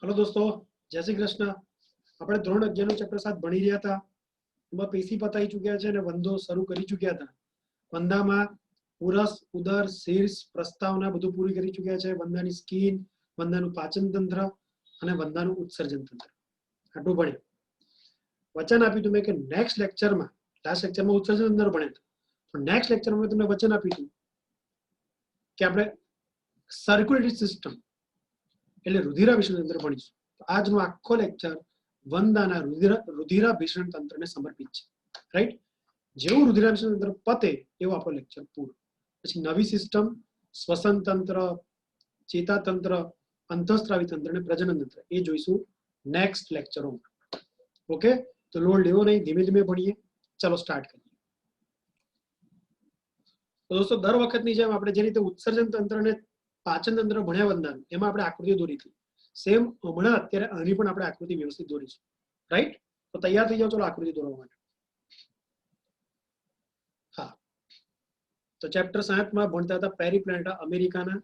Hello दोस्तों, जय श्री कृष्ण। આપણે ધોરણ 11 નું ચેપ્ટર 7 ભણી રહ્યા હતા। એમાં પેશી પતાઈ ચૂક્યા છે અને વંદો શરૂ કરી ચૂક્યા હતા। વંદામાં ઉરસ, ઉદર, શીર્ષ, પ્રસ્તાવના બધું પૂરી કરી ચૂક્યા છે। વંદાની સ્કિન, વંદાનું પાચન તંત્ર અને વંદાનું ઉત્સર્જન તંત્ર આટલું ભણ્યા। વચન આપ્યું હતું મેં કે નેક્સ્ટ લેક્ચરમાં, લાસ્ટ લેક્ચરમાં ઉત્સર્જન તંત્ર ભણ્યા હતા, તો નેક્સ્ટ લેક્ચરમાં મેં તમને વચન આપ્યું હતું કે આપણે સર્ક્યુલેટરી સિસ્ટમ એટલે રુધિરાભિસરણ તંત્ર ભણીશું। તો આજનો આખો લેક્ચર વંદાના રુધિરાભિસરણ તંત્રને સમર્પિત છે, રાઈટ। જેવું રુધિરાભિસરણ તંત્ર પતે એવું આપણો લેક્ચર પૂરો। પછી નવી સિસ્ટમ, શ્વસન તંત્ર, ચેતાતંત્ર, અંતઃસ્ત્રાવી તંત્ર અને પ્રજનન તંત્ર એ જોઈશું નેક્સ્ટ લેક્ચરોમાં। ઓકે, તો લોડ લેવો નહીં, ધીમે ધીમે ભણીએ। ચલો સ્ટાર્ટ કરીએ। તો દોસ્તો, દર વખતની જેમ આપણે જે રીતે ઉત્સર્જન તંત્ર અને પાચન તંત્ર ભણ્યા વંદાનું, એમાં આપણે આકૃતિઓ દોરી હતી। સેમ હમણાં અત્યારે આની પણ આપણે આકૃતિ વ્યવસ્થિત દોરીશું, રાઈટ। તો તૈયાર થઈ જાઓ, ચલો આકૃતિ દોરવા માટે। હા, તો ચેપ્ટર 7 માં ભણતા હતા પેરીપ્લેનેટા અમેરિકાના,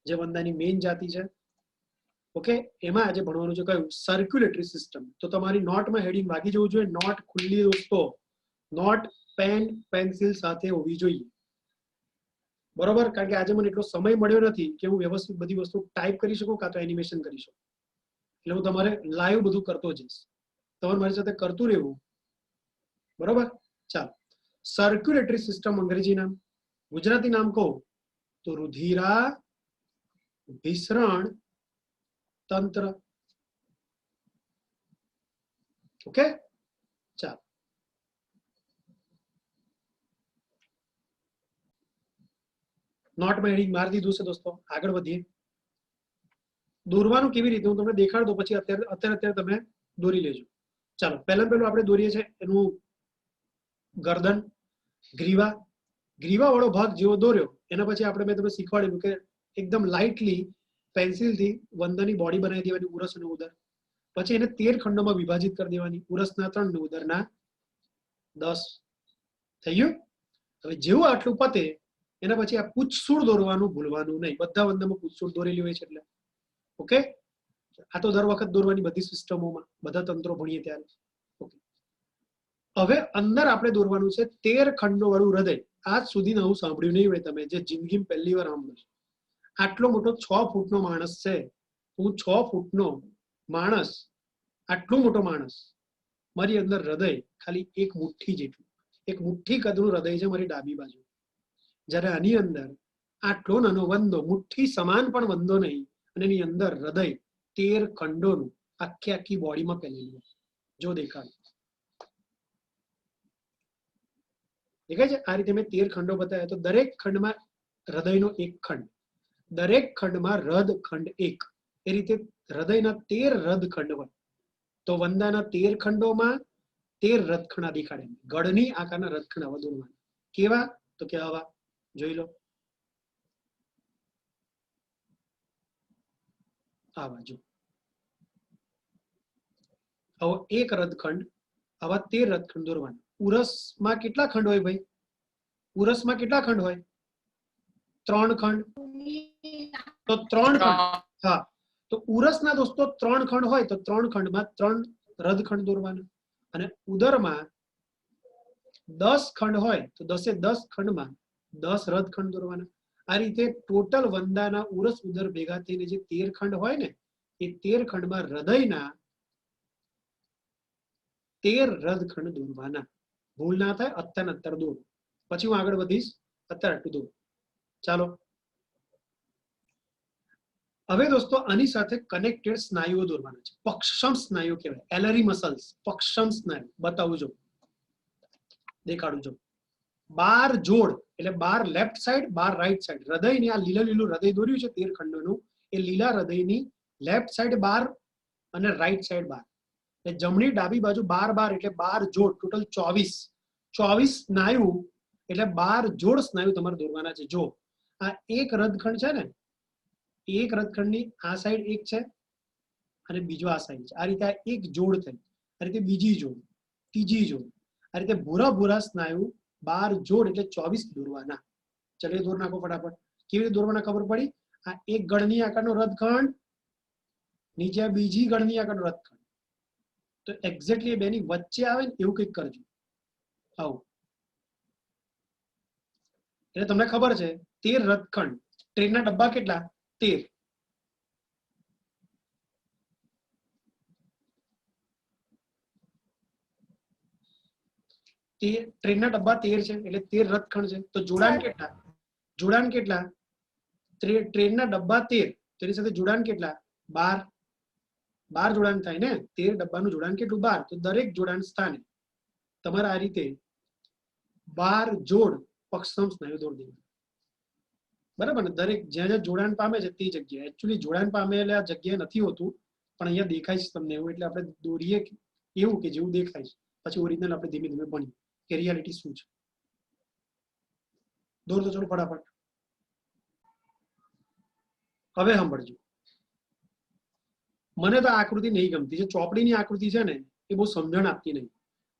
જે વંદાની મેઇન જાતિ છે। ઓકે, એમાં આજે ભણવાનું છે કયું? Circulatory system. તો તમારી નોટમાં હેડિંગ વાગી જવું જોઈએ। નોટ ખુલ્લી દોસ્તો, નોટ પેન પેન્સિલ સાથે હોવી જોઈએ, બરોબર। કારણ કે આજે મને એટલો સમય મળ્યો નથી કે હું વ્યવસ્થિત બધી વસ્તુ ટાઈપ કરી શકું કાં તો એનિમેશન કરી શકું, એટલે હું તમારે લાઈવ બધું કરતો જઈશ, તમારે મારી સાથે કરતું રહેવું, બરોબર। ચાલો, સર્ક્યુલેટરી સિસ્ટમ અંગ્રેજી નામ, ગુજરાતી નામ કહું તો રુધિરાભિસરણ તંત્ર। ઓકે, ચાલો નોટમાં હેડિંગ મારી દીધું છે દોસ્તો। આગળ વધીએ। દોરવાનું કેવી રીતે હું તમને દેખાડ દઉં, પછી અત્યારે તમે દોરી લેજો। ચાલો, પહેલા આપણે દોરીએ છીએ એનું ગરદન, ગ્રીવા। ગ્રીવા વાળો ભાગ જેવો દોર્યો એના પછી આપણે મેં તમને શીખવાડ્યું કે એકદમ લાઇટલી પેન્સિલથી વંદાની બોડી બનાવી દેવાની, ઉરસ અને ઉદર। પછી એને 13 ખંડોમાં વિભાજિત કરી દેવાની, ઉરસના 3 ને ઉદરના 10। થઈ ગયું? હવે જેવું આટલું પતે એના પછી આ પૂંછસૂળ દોરવાનું ભૂલવાનું નહીં। બધા વંદામાં પૂંછસૂળ દોરેલી હોય છે એટલે ઓકે। આ તો દર વખત દોરવાની બધી સિસ્ટમોમાં, બધા તંત્રો ભણીએ ત્યારે। ઓકે, હવે અંદર આપણે દોરવાનું છે 13 ખંડો વાળું હૃદય। આજ સુધી હું સાંભળ્યું નહીં હોય તમે, જે જિંદગીમાં પહેલી વાર સાંભળ્યું છે। આટલો મોટો 6 ફૂટનો માણસ છે, હું 6 ફૂટનો માણસ, આટલો મોટો માણસ, મારી અંદર હૃદય ખાલી એક મુઠ્ઠી જેટલું, એક મુઠ્ઠી કદનું હૃદય છે મારી ડાબી બાજુ। જ્યારે આની અંદર આટલો નાનો વંદો, મુઠ્ઠી સમાન પણ વંદો નહીં, અને એની અંદર હૃદય 13 ખંડોનું આખી બોડીમાં ફેલેલું। જો દેખાય છે? આ રીતે મેં 13 ખંડો બતાવ્યા। તો દરેક ખંડમાં હૃદયનો એક ખંડ, દરેક ખંડમાં રદ ખંડ એક, એ રીતે હૃદયના 13 રદ ખંડ હોય। તો વંદાના 13 ખંડોમાં 13 રદખંડ દેખાડે, ગળની આકારના રદખંડ આવા દોરવાના। કેવા? તો કે આવા, જોઈ લો, આવા જો, આવો એક રદખંડ, આવા 13 રદખંડ દોરવાના। ઉરસમાં કેટલા ખંડ હોય ભાઈ? ઉરસમાં કેટલા ખંડ હોય? 3 ખંડ। તો 3 ખંડ, હા, તો ઉરસના દોસ્તો 3 ખંડ હોય તો 3 ખંડમાં 3 રદખંડ દોરવાના। અને ઉદરમાં 10 ખંડ હોય તો 10 ખંડમાં 10 રદખંડ દોરવાના। આ રીતે ટોટલ વંદાના ઉરસ ઉદર ભેગા થઈને જે 13 ખંડ હોય ને, એ 13 ખંડમાં હૃદયના 13 રદખંડ દોરવાના। ભૂલ ના થાય, અત્યારે દોરો, પછી હું આગળ વધીશ, અત્યારે આટલું દોરો। ચાલો, હવે દોસ્તો આની સાથે કનેક્ટેડ સ્નાયુઓ દોરવાના છે। પક્ષમ સ્નાયુ કહેવાય, એલરી મસલ્સ, પક્ષમ સ્નાયુ। બતાવું જો, દેખાડું જો, 12 જોડ, એટલે 12 લેફ્ટ સાઈડ, 12 રાઈટ સાઈડ। હૃદયની આ લીલું હૃદય દોર્યું છે 13 ખંડોનું, એ લીલા હૃદયની લેફ્ટ સાઈડ 12 અને રાઈટ સાઈડ 12, એટલે જમણી ડાબી બાજુ 12 એટલે 12 જોડ, ટોટલ 24 સ્નાયુ, એટલે 12 જોડ સ્નાયુ તમારે દોરવાના છે। જો આ એક રદખંડ છે ને, એક રદખંડની આ સાઈડ એક છે અને બીજો આ સાઈડ છે। આ રીતે એક જોડ થઈ, આ રીતે બીજી જોડ, ત્રીજી જોડ, આ રીતે ભૂરા સ્નાયુ 12 જોડ એટલે 24 દોરવાના। ચલો દોર નાખો ફટાફટ। કેવી રીતે દોરવાના ખબર પડી? આ એક ગળની આકારનો રદખંડ, નીચે આ બીજી ગણની આગળ રથખંડ, તો એક્ઝેક્ટલી બેની વચ્ચે આવે ને એવું કંઈક કરજો આવું. એટલે તમને ખબર છે 13 રથખંડ, ટ્રેનના ડબ્બા કેટલા? 13. ટ્રેનના ડબ્બા 13 છે એટલે 13 રથખંડ છે. તો જોડાણ કેટલા? જોડાણ કેટલા? ટ્રેનના ડબ્બા 13, તેની સાથે જોડાણ કેટલા? 12. 12 જોડાણ થાય ને. 13 ડબ્બાનું જોડાણ કેટલું? 12. તો દરેક જોડાણ સ્થાને તમારે આ રીતે 12 જોડ પક્ષસમ સ્નાયુ દોરી દેવા. બરાબર ને? દરેક જ્યાં જ્યાં જોડાણ પામે છે તે જગ્યાએ. એકચ્યુઅલી જોડાણ પામે એટલે આ જગ્યાએ નથી હોતું, પણ અહીંયા દેખાય છે તમને એવું, એટલે આપણે દોરીએ એવું કે જેવું દેખાય છે. પછી ઓરિજિનલ આપણે ધીમે ધીમે ભણીએ કે રિયાલિટી શું છે. દોર તો ચલો ફટાફટ. હવે સાંભળજો, મને તો આકૃતિ નહીં ગમતી. જે ચોપડીની આકૃતિ છે ને એ બહુ સમજણ આપતી નહીં.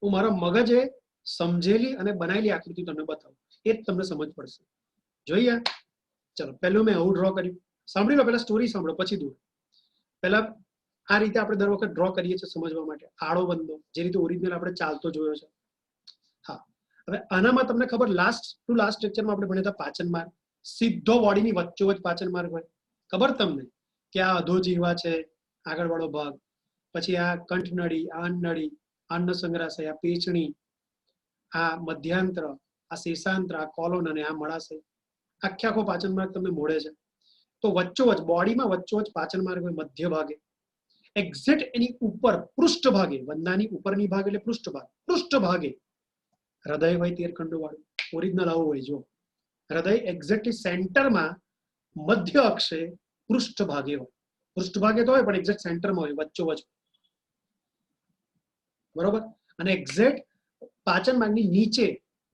હું મારા મગજે સમજેલી અને બનાવેલી આકૃતિ તમને બતાવું, એ જ તમને સમજ પડશે. જોઈએ. ચલો પહેલું મેં આવું ડ્રો કર્યું. સાંભળી લો, પહેલા સ્ટોરી સાંભળો પછી દોર. પહેલા આ રીતે આપણે દર વખત ડ્રો કરીએ છીએ સમજવા માટે. આડો બંદો જે રીતે ઓરિજિનલ આપણે ચાલતો જોયો છે. હા, હવે આનામાં તમને ખબર લાસ્ટ ટુ લાસ્ટ લેક્ચરમાં આપણે ભણ્યા હતા પાચન માર્ગ. સીધો બોડીની વચ્ચોવચ પાચન માર્ગ હોય. ખબર તમને કે આ અધોજીહવા છે આગળ વાળો ભાગ, પછી આ કંઠનળી, આ અન્નનળી, અન્ન સંગ્રહાશય, આ પેચણી, આ મધ્યાંત્ર, આ શેષાંત્ર, આ કોલોન અને આ મળાશય. આખે આખો પાચન માર્ગ તમને મળે છે. તો વચ્ચોવચ બોડીમાં વચ્ચોવચ પાચન માર્ગ હોય મધ્ય ભાગે. એક્ઝેક્ટ એની ઉપર પૃષ્ઠ ભાગે, વંદાની ઉપરની ભાગ એટલે પૃષ્ઠ ભાગ, પૃષ્ઠ ભાગે હૃદય હોય 13 ખંડો વાળું. ઓરિજિનલ આવું હોય. જો હૃદય એક્ઝેક્ટલી સેન્ટરમાં મધ્ય અક્ષે પૃષ્ઠ ભાગે હોય. પૃષ્ઠ ભાગે તો હોય પણ એક્ઝેક્ટ સેન્ટરમાં હોય, વચ્ચોવચ. બરોબર. અને એક્ઝેક્ટ પાચન માર્ગની નીચે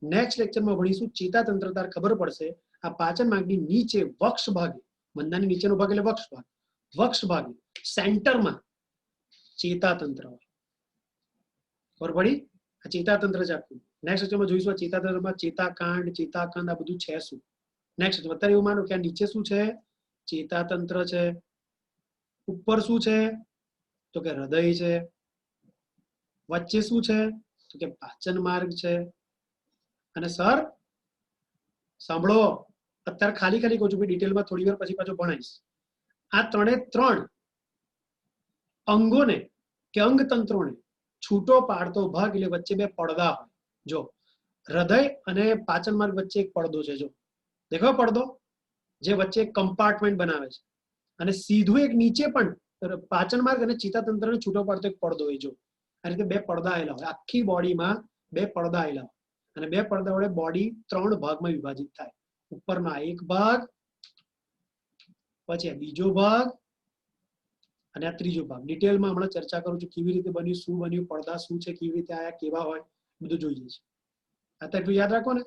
નેક્સ્ટ લેક્ચરમાં ભણીશું ચેતાતંત્ર, તાર ખબર પડશે. આ પાચન માર્ગની નીચે વક્ષ ભાગે, મંદાની નીચેનો ભાગ એટલે વક્ષ ભાગ, વક્ષ ભાગે સેન્ટરમાં ચેતાતંત્ર હોય. ખબર પડી? આ ચેતાતંત્ર છે આખું. નેક્સ્ટ લેક્ચરમાં જોઈશું આ ચેતાતંત્રમાં ચેતાકાંડ, ચેતાકાંડ આ બધું છે શું. નેક્સ્ટ અત્યારે એવું માનો કે આ નીચે શું છે? ચેતાતંત્ર છે. ઉપર શું છે? તો કે હૃદય છે. વચ્ચે શું છે? તો કે પાચન માર્ગ છે. અને સર સાંભળો, અત્યારે ખાલી ખાલી કહું છું, ડિટેલમાં થોડી વાર પછી પાછો ભણાવીશ. આ ત્રણે ત્રણ અંગોને કે અંગતંત્રોને છૂટો પાડતો ભાગ એટલે વચ્ચે બે પડદા હોય. જો હૃદય અને પાચન માર્ગ વચ્ચે એક પડદો છે. જો દેખો પડદો, જે વચ્ચે એક કમ્પાર્ટમેન્ટ બનાવે છે. અને સીધું એક નીચે પણ પાચન માર્ગ અને ચેતાતંત્રને છૂટો પાડતો એક પડદો હોય. જો આ રીતે બે પડદા આવેલા હોય. આખી બોડીમાં બે પડદા આવેલા હોય. અને બે પડદા વડે બોડી 3 ભાગમાં વિભાજિત થાય. ઉપરના એક ભાગ, પછી આ બીજો ભાગ અને આ ત્રીજો ભાગ. ડિટેલમાં હમણાં ચર્ચા કરું છું કેવી રીતે બન્યું, શું બન્યું, પડદા શું છે, કેવી રીતે આયા, કેવા હોય, બધું જોઈએ છે. અત્યારે એટલું યાદ રાખો ને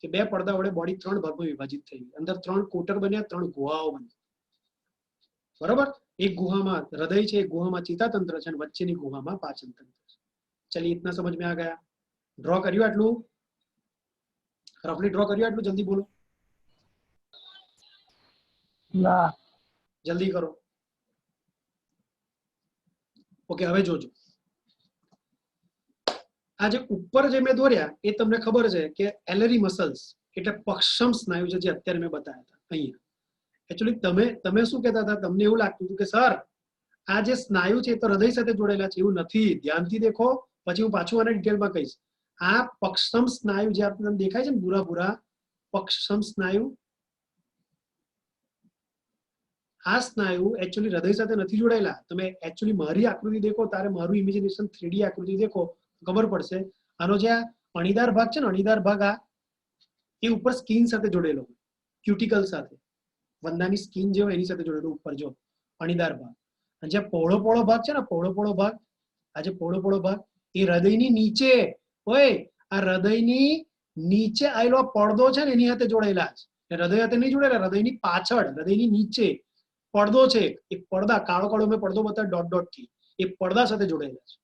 કે બે પડદા વડે બોડી 3 ભાગમાં વિભાજિત થઈ ગઈ. અંદર 3 કોટર બન્યા, 3 ગુહાઓ બની. બરોબર. એક ગુહામાં હૃદય છે, એક ગુહામાં ચેતાતંત્ર છે અને વચ્ચેની ગુહામાં પાચન તંત્ર છે. ચલિए इतना समझ में आ गया. ડ્રો કર્યું આટલું? રફલી ડ્રો કર્યું આટલું? જલ્દી બોલો. ના, જલ્દી કરો. ઓકે, હવે જોજો. આ જે ઉપર જે મેં દોર્યા એ તમને ખબર છે કે એલરી મસલ્સ એટલે પક્ષમ સ્નાયુ છે, જે અત્યારે મેં બતાવ્યા હતા અહીંયા. એકચ્યુઅલી તમે શું કહેતા હતા? તમને એવું લાગતું હતું કે સર આ જે સ્નાયુ છે એ તો હૃદય સાથે જોડેલા છે. એવું નથી. ધ્યાનથી દેખો, પછી હું પાછું આને ડિટેલમાં કહીશ. આ પક્ષમ સ્નાયુ જે આપણને દેખાય છે ને ભૂરા ભૂરા, પક્ષમ સ્નાયુ, આ સ્નાયુ એકચ્યુઅલી હૃદય સાથે નથી જોડાયેલા. તમે એકચ્યુઅલી મારી આકૃતિ દેખો, તારે મારું ઇમેજિનેશન 3D આકૃતિ દેખો, ખબર પડશે. આનો જે આ અણીદાર ભાગ છે ને, અણીદાર ભાગ આ એ ઉપર સ્કિન સાથે જોડેલો હોય, ક્યુટિકલ સાથે. વંદાની સ્કિન જે હોય એની સાથે જોડેલો ઉપર જો અણીદાર ભાગ. અને જે પહોળો પહોળો ભાગ છે ને, પહોળો પહોળો ભાગ, આ જે પહોળો પહોળો ભાગ એ હૃદયની નીચે હોય. આ હૃદયની નીચે આવેલો પડદો છે ને એની સાથે જોડાયેલા છે. હૃદય સાથે નહીં જોડાયેલા, હૃદયની પાછળ, હૃદયની નીચે પડદો છે. એ પડદા કાળો કાળો મેં પડદો બતાવ્યો ડોટ ડોટ થી, એ પડદા સાથે જોડાયેલા છે.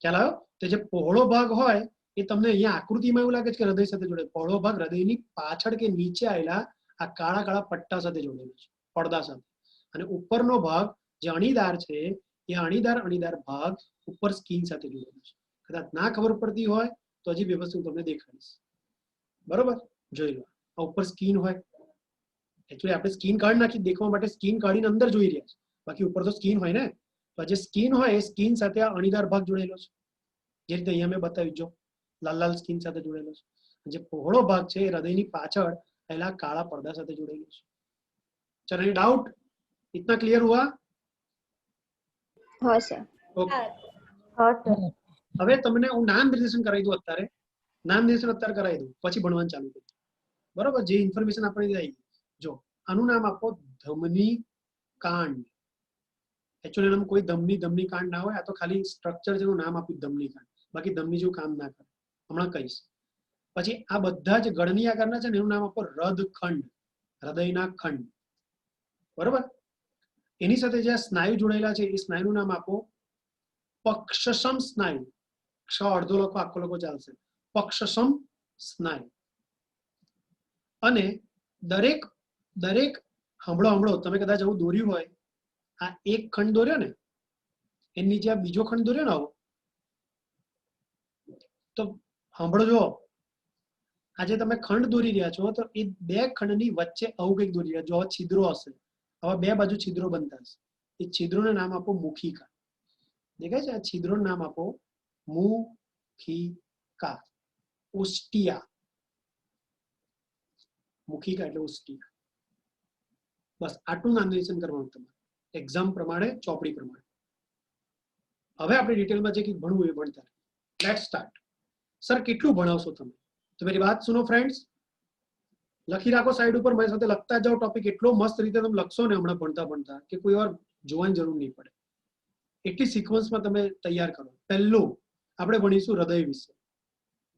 ખ્યાલ આવ્યો? તો જે પહોળો ભાગ હોય એ તમને અહીંયા આકૃતિમાં એવું લાગે છે કે હૃદય સાથે જોડાયેલો. પહોળો ભાગ હૃદયની પાછળ કે નીચે આવેલા આ કાળા કાળા પટ્ટા સાથે જોડાયેલો છે, પડદા સાથે. અને ઉપરનો ભાગ જે અણીદાર છે એ અણીદાર ભાગ ઉપર સ્કિન સાથે જોડેલો છે. કદાચ ના ખબર પડતી હોય તો હજી વ્યવસ્થિત હું તમને દેખાડીશ. બરોબર, જોઈ લો. આ ઉપર સ્કિન હોય, એકચ્યુઅલી આપણે સ્કિન કાઢી નાખી દેખવા માટે સ્કિન કાઢીને અંદર જોઈ રહ્યા છે, બાકી ઉપર તો સ્કિન હોય ને. તો જે સ્કિન હોય એ સ્કિન સાથે આ અણીદાર ભાગ જોડેલો છે, જે રીતે અહીંયા મેં બતાવ્યું, જો લાલ સ્કિન સાથે જોડેલો છે. જે પહોળો ભાગ છે એ હૃદયની પાછળ પહેલા કાળા પડદા સાથે જોડેલો છે. ચલો, એની ડાઉટ इतना क्लियर हुआ? हाँ सर. ओके. हाँ सर. હવે તમને હું નામ નિર્દેશન કરાવી દઉં અત્યારે. નામ નિર્દેશન અત્યારે કરાવી દઉં, પછી ભણવાનું ચાલુ કરું. બરોબર, જે ઇન્ફોર્મેશન આપણે આવી. જો આનું નામ આપો ધમની કાંડ. એકચ્યુઅલી એનામાં કોઈ ધમની કાંડ ના હોય, આ તો ખાલી સ્ટ્રક્ચર જેનું નામ આપ્યું ધમની કાંડ, બાકી ધમની જેવું કામ ના કરે. હમણાં કહીશ. પછી આ બધા જ ગળની આકારના છે ને એનું નામ આપો હૃદખંડ, હૃદયના ખંડ. બરોબર. એની સાથે જે સ્નાયુ જોડાયેલા છે એ સ્નાયુનું નામ આપો પક્ષસમ સ્નાયુ. ક્ષ અડધો લખો, આખો લખો ચાલશે. પક્ષસમ સ્નાયુ. અને દરેક હમળો તમે કદાચ આવું દોર્યું હોય, આ એક ખંડ દોર્યો ને, એની નીચે આ બીજો ખંડ દોર્યો ને આવો, તો સાંભળો, જો આજે તમે ખંડ દોરી રહ્યા છો તો એ બે ખંડની વચ્ચે આવું કંઈક દોરી રહ્યા. જો છિદ્રો હશે, હવે બે બાજુ છિદ્રો બનતા હશે, એ છિદ્રોને નામ આપો મુખિકા. દેખાય છે? આ છિદ્રોનું નામ આપો મુખિકા. ઓસ્ટિયા. મુખિકા એટલે ઓસ્ટિયા. બસ આટલું નામ નિર્દેશન કરવાનું તમારે એક્ઝામ પ્રમાણે, ચોપડી પ્રમાણે. હવે આપણે ડિટેલમાં જે કંઈક ભણવું એ ભણતા. Let's start. સર કેટલું ભણાવશો તમે? તો मेरी बात सुनो फ्रेंड्स, લખી રાખો સાઈડ ઉપર, મારી સાથે લખતા જાઓ. ટોપિક એટલો મસ્ત રીતે તમે લખશો ને હમણાં ભણતા કે કોઈ વાર જોવાની જરૂર નહીં પડે. એટલી સિક્વન્સમાં તમે તૈયાર કરો. પહેલું આપણે ભણીશું હૃદય વિશે.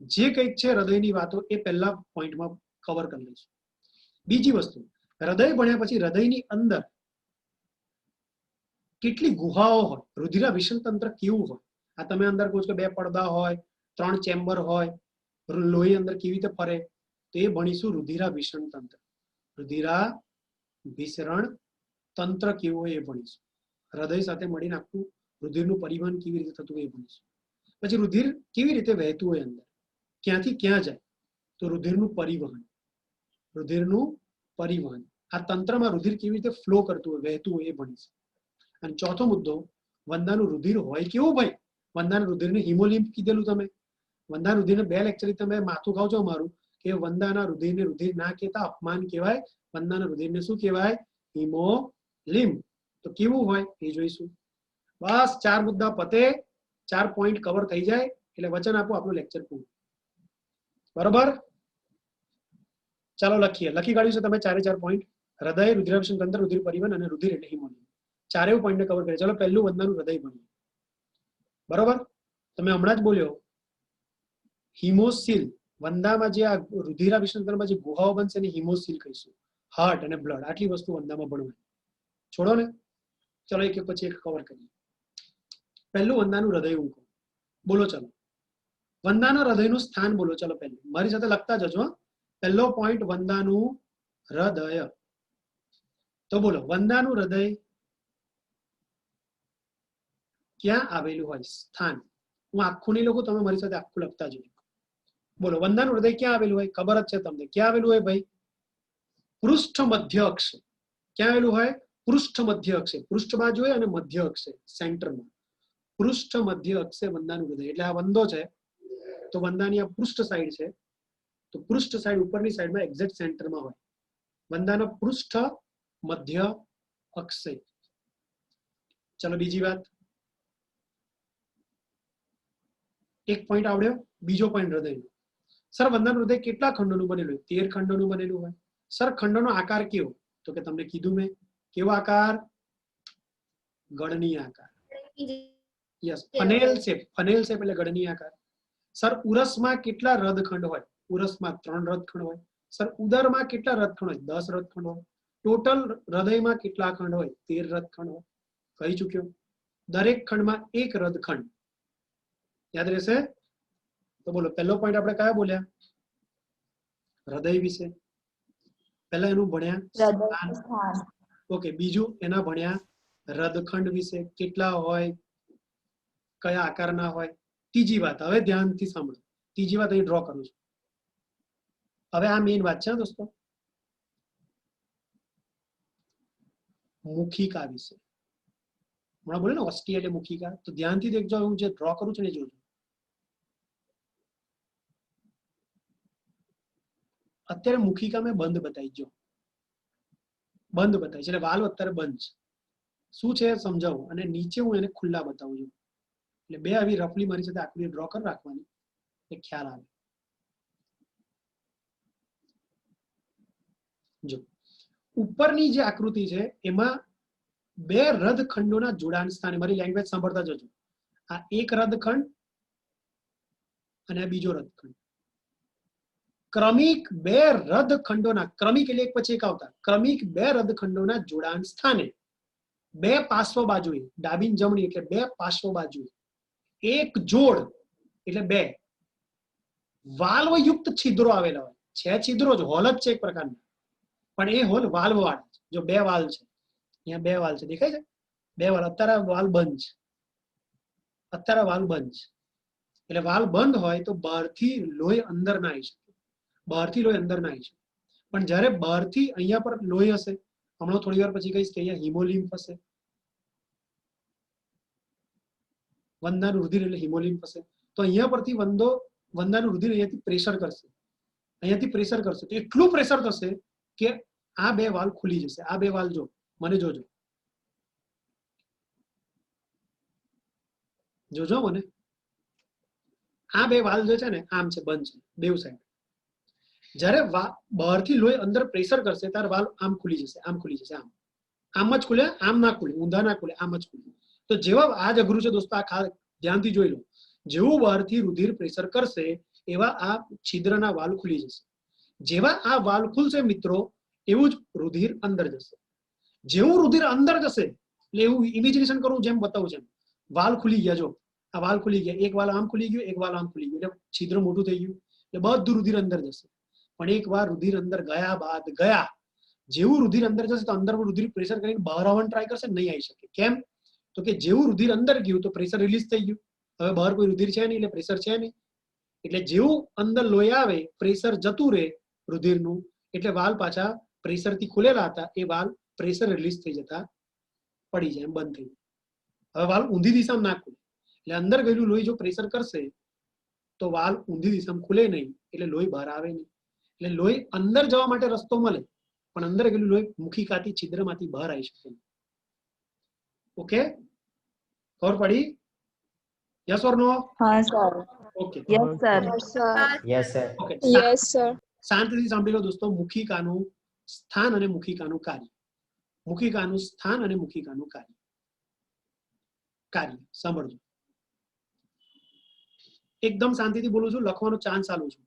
જે કંઈક છે હૃદયની વાતો એ પહેલા પોઈન્ટમાં કવર કરી લઈશું. બીજી વસ્તુ, હૃદય ભણ્યા પછી હૃદયની અંદર કેટલી ગુહાઓ હોય, રુધિરાભિસરણ તંત્ર કેવું હોય. આ તમે અંદર કહો છો કે 2 પડદા હોય, 3 ચેમ્બર હોય, લોહી અંદર કેવી રીતે ફરે, તો એ ભણીશું. રુધિરાભિસરણ તંત્ર, રુધિરાભિસરણ તંત્ર કેવું હોય એ ભણીશું. હૃદય સાથે મળીને આખું રુધિરનું પરિવહન કેવી રીતે થતું હોય એ ભણીશું. પછી રુધિર કેવી રીતે વહેતું હોય અંદર, ક્યાંથી ક્યાં જાય, તો રુધિરનું પરિવહન. આ તંત્રમાં રુધિર કેવી રીતે ફ્લો કરતું હોય, વહેતું હોય એ ભણીશું. અને ચોથો મુદ્દો, વંદાનું રુધિર હોય કેવું ભાઈ? વંદાના રુધિરને હિમોલિમ્ફ કીધેલું તમે. વંદાના રુધિરને 2 લેક્ચર તમે માથું ખાવ છો અમારું કે વંદાના રુધિરને રુધિર ના કહેતા અપમાન કહેવાય, વંદાના રુધિરને શું કહેવાય? હિમોલિમ્ફ. તો કેવું હોય એ જોઈશું. બસ 4 મુદ્દા પતે, 4 પોઈન્ટ કવર થઈ જાય એટલે વચન આપો આપણું લેક્ચર પૂરું. બરોબર, ચાલો લખીએ. લખી કાઢ્યું છે તમે 4 પોઈન્ટ? હૃદય, રુધિરાભિસરણ તંત્ર, રુધિર પરિવહન અને રુધિર એટલે હિમોલિમ્ફ. 4 પોઈન્ટને કવર કરીએ. ચાલો પહેલું વંદાનું હૃદય ભણીએ. બરોબર, તમે હમણાં જ બોલ્યો હિમોસિલ. વંદામાં જે આ રુધિરાભિસરણ તંત્રમાં જે ગુહાઓ બનશે એને હિમોસિલ કહીશું. હાર્ટ અને બ્લડ, આટલી વસ્તુ વંદામાં ભણવાની. છોડો ને, ચલો એક પછી એક કવર કરીએ. પહેલું વંદાનું હૃદય હું કહું, બોલો. ચલો વંદાના હૃદયનું સ્થાન બોલો. ચલો પહેલું મારી સાથે લખતા જજો. પહેલો પોઈન્ટ વંદાનું હૃદય. તો બોલો વંદાનું હૃદય ક્યાં આવેલું હોય? સ્થાન. હું આખું નહીં લખું, તમે મારી સાથે આખું લખતા જજો. બોલો વંદાનું હૃદય ક્યાં આવેલું હોય? ખબર જ છે તમને ક્યાં આવેલું હોય ભાઈ? પૃષ્ઠ મધ્ય અક્ષ. ક્યાં આવેલું હોય? પૃષ્ઠ મધ્ય અક્ષે. પૃષ્ઠ બાજુ હોય અને મધ્ય અક્ષે, સેન્ટરમાં. પૃષ્ઠ મધ્ય અક્ષે વંદાનું હૃદય. એટલે આ વંદો છે તો વંદાની આ પૃષ્ઠ સાઈડ છે, તો પૃષ્ઠ સાઈડ ઉપરની સાઈડમાં એક્ઝેક્ટ સેન્ટરમાં હોય. વંદાના પૃષ્ઠ મધ્ય અક્ષે. ચલો બીજી વાત. એક પોઈન્ટ આવડ્યો. બીજો પોઈન્ટ હૃદયનો. સર વંદાનું હૃદય કેટલા ખંડોનું બનેલું હોય? 13 ખંડોનું બનેલું હોય. સર ખંડોનો આકાર કેવો? તો કે તમને કીધું મેં કેવો આકાર? ગળની આકાર. Yes, ફનેલ shape. ફનેલ શેપ એટલે ગળની આકાર. સર ઉરસમાં કેટલા રદખંડ હોય? ઉરસમાં 3 રદખંડ હોય. સર ઉદરમાં કેટલા રદખંડ હોય? 10 રદખંડ હોય. ટોટલ હૃદયમાં કેટલા ખંડ હોય? 13 રદખંડ હોય. કહી ચૂક્યો. દરેક ખંડમાં 1 રદખંડ. યાદ રહેશે? તો બોલો પહેલો પોઈન્ટ આપણે કયા બોલ્યા? હૃદય વિશે. પહેલા એનું ભણ્યા. ઓકે, બીજું એના ભણ્યા રદખંડ વિશે કેટલા હોય, કયા આકારના હોય. ત્રીજી વાત, હવે ધ્યાનથી સાંભળો, ત્રીજી વાત અહીં ડ્રો કરું છું. હવે આ મેઇન વાત છે દોસ્તો, મુખિકા વિશે. હમણાં બોલે ને ઓસ્ટી એટલે મુખિકા, તો ધ્યાનથી દેખજો, હું જે ડ્રો કરું છું ને જોજો. અત્યારે મુખિકા મેં બંધ બતાવી, જો બંધ બતાવી છે, એટલે વાલ્વ અત્યારે બંધ છે. શું છે સમજાવું, અને નીચે હું એને ખુલ્લા બતાવું છું. એટલે બે આવી રફલી મારી સાથે આકૃતિ ડ્રો કરી રાખવાની, એ ખ્યાલ આવે. જો ઉપરની જે આકૃતિ છે એમાં બે રદખંડોના જોડાણ સ્થાને, મારી લેંગ્વેજ સાંભળતા જજો, આ એક રદખંડ અને આ બીજો રદખંડ. ક્રમિક બે રદખંડોના, ક્રમિક એટલે એક પછી એક આવતા, ક્રમિક બે રદખંડોના જોડાણ સ્થાને બે પાર્શ્વ બાજુએ, ડાબી જમણી એટલે બે પાર્શ્વ બાજુએ એક જોડ એટલે બે વાલ્વ યુક્ત છિદ્રો આવેલા હોય છે. છિદ્રો જ, હોલ જ છે એક પ્રકારના, પણ એ હોલ વાલ્વ વાળા છે. જો બે વાલ્વ છે, અહીંયા બે વાલ્વ છે, દેખાય છે બે વાલ્વ. અત્યારે વાલ્વ બંધ છે, અત્યારે વાલ્વ બંધ છે. એટલે વાલ્વ બંધ હોય તો બહારથી લોહી અંદર ના આવી શકે, બહારથી લોહી અંદર ના આવી શકે. પણ જ્યારે બહારથી અહીંયા પર લોહી હશે, હમણાં થોડી વાર પછી કહીશ કે અહીંયા હિમોલિમ્ફ હશે, વંદાનું રુધિર એટલે હિમોલિમ્ફ હશે, તો અહીંયા પરથી વંદાનું રુધિર અહીંયાથી પ્રેશર કરશે, અહીંયાથી પ્રેશર કરશે, તો એટલું પ્રેશર થશે કે આ બે વાલ્વ ખુલી જશે. આ બે વાલ્વ જો, મને જોજો, જોજો મને, આ બે વાલ્વ જે છે ને આમ છે, બંધ છે બેવ સાઈડ. જ્યારે બહારથી લોહી અંદર પ્રેશર કરશે ત્યારે વાલ્વ આમ ખુલી જશે, આમ ખુલી જશે, આમ જ ખુલે, આમ ના ખુલે, ઊંધા ના ખુલે, આમ જ ખુલે. તો જેવા આ જ અઘરું છે દોસ્તો, આ ધ્યાનથી જોઈ લો. જેવું બહારથી રુધિર પ્રેશર કરશે એવા આ છિદ્રના વાલ્વ ખુલી જશે. જેવા આ વાલ્વ ખુલશે મિત્રો, એવું જ રુધિર અંદર જશે. જેવું રુધિર અંદર જશે એટલે એવું ઇમેજિનેશન કરું જેમ બતાવું છે, વાલ્વ ખુલી ગયા, જો આ વાલ્વ ખુલી ગયા, એક વાલ્વ આમ ખુલી ગયું, એક વાલ્વ આમ ખુલી ગયું, એટલે છિદ્ર મોટું થઈ ગયું, એટલે બધું રુધિર અંદર જશે. પણ એક વાર રુધિર અંદર ગયા બાદ ગયા, જેવું રુધિર અંદર જશે તો અંદર રુધિર પ્રેશર કરીને બહાર આવવાનું ટ્રાય કરશે, નહીં આવી શકે. કેમ? તો કે જેવું રુધિર અંદર ગયું તો પ્રેશર રિલીઝ થઈ ગયું, હવે બહાર કોઈ રુધિર છે નહીં એટલે પ્રેશર છે નહીં. એટલે જેવું અંદર લોહી આવે, પ્રેશર જતું રહે રુધિરનું, એટલે વાલ્વ પાછા પ્રેશરથી ખુલેલા હતા એ વાલ્વ પ્રેશર રિલીઝ થઈ જતા પડી જાય, એમ બંધ થઈ જાય. હવે વાલ્વ ઊંધી દિશામાં ના ખુલે, એટલે અંદર ગયેલું લોહી જો પ્રેશર કરશે તો વાલ્વ ઊંધી દિશામાં ખુલે નહીં, એટલે લોહી બહાર આવે નહીં. એટલે લોહી અંદર જવા માટે રસ્તો મળે, પણ અંદર ગયેલું લોહી મુખિકાથી છિદ્રમાંથી બહાર આવી શકે. ઓકે, ખબર પડી? યસ ઓર નો? હા sir. Okay, yes sir. Yes sir. Okay, yes sir. શાંતિથી સાંભળી લો દોસ્તો, મુખિકાનું સ્થાન અને મુખિકાનું કાર્ય. મુખિકાનું સ્થાન અને મુખિકાનું કાર્ય. કાર્ય સાંભળજો, એકદમ શાંતિથી બોલું છું, લખવાનો ચાન્સ આલું છું.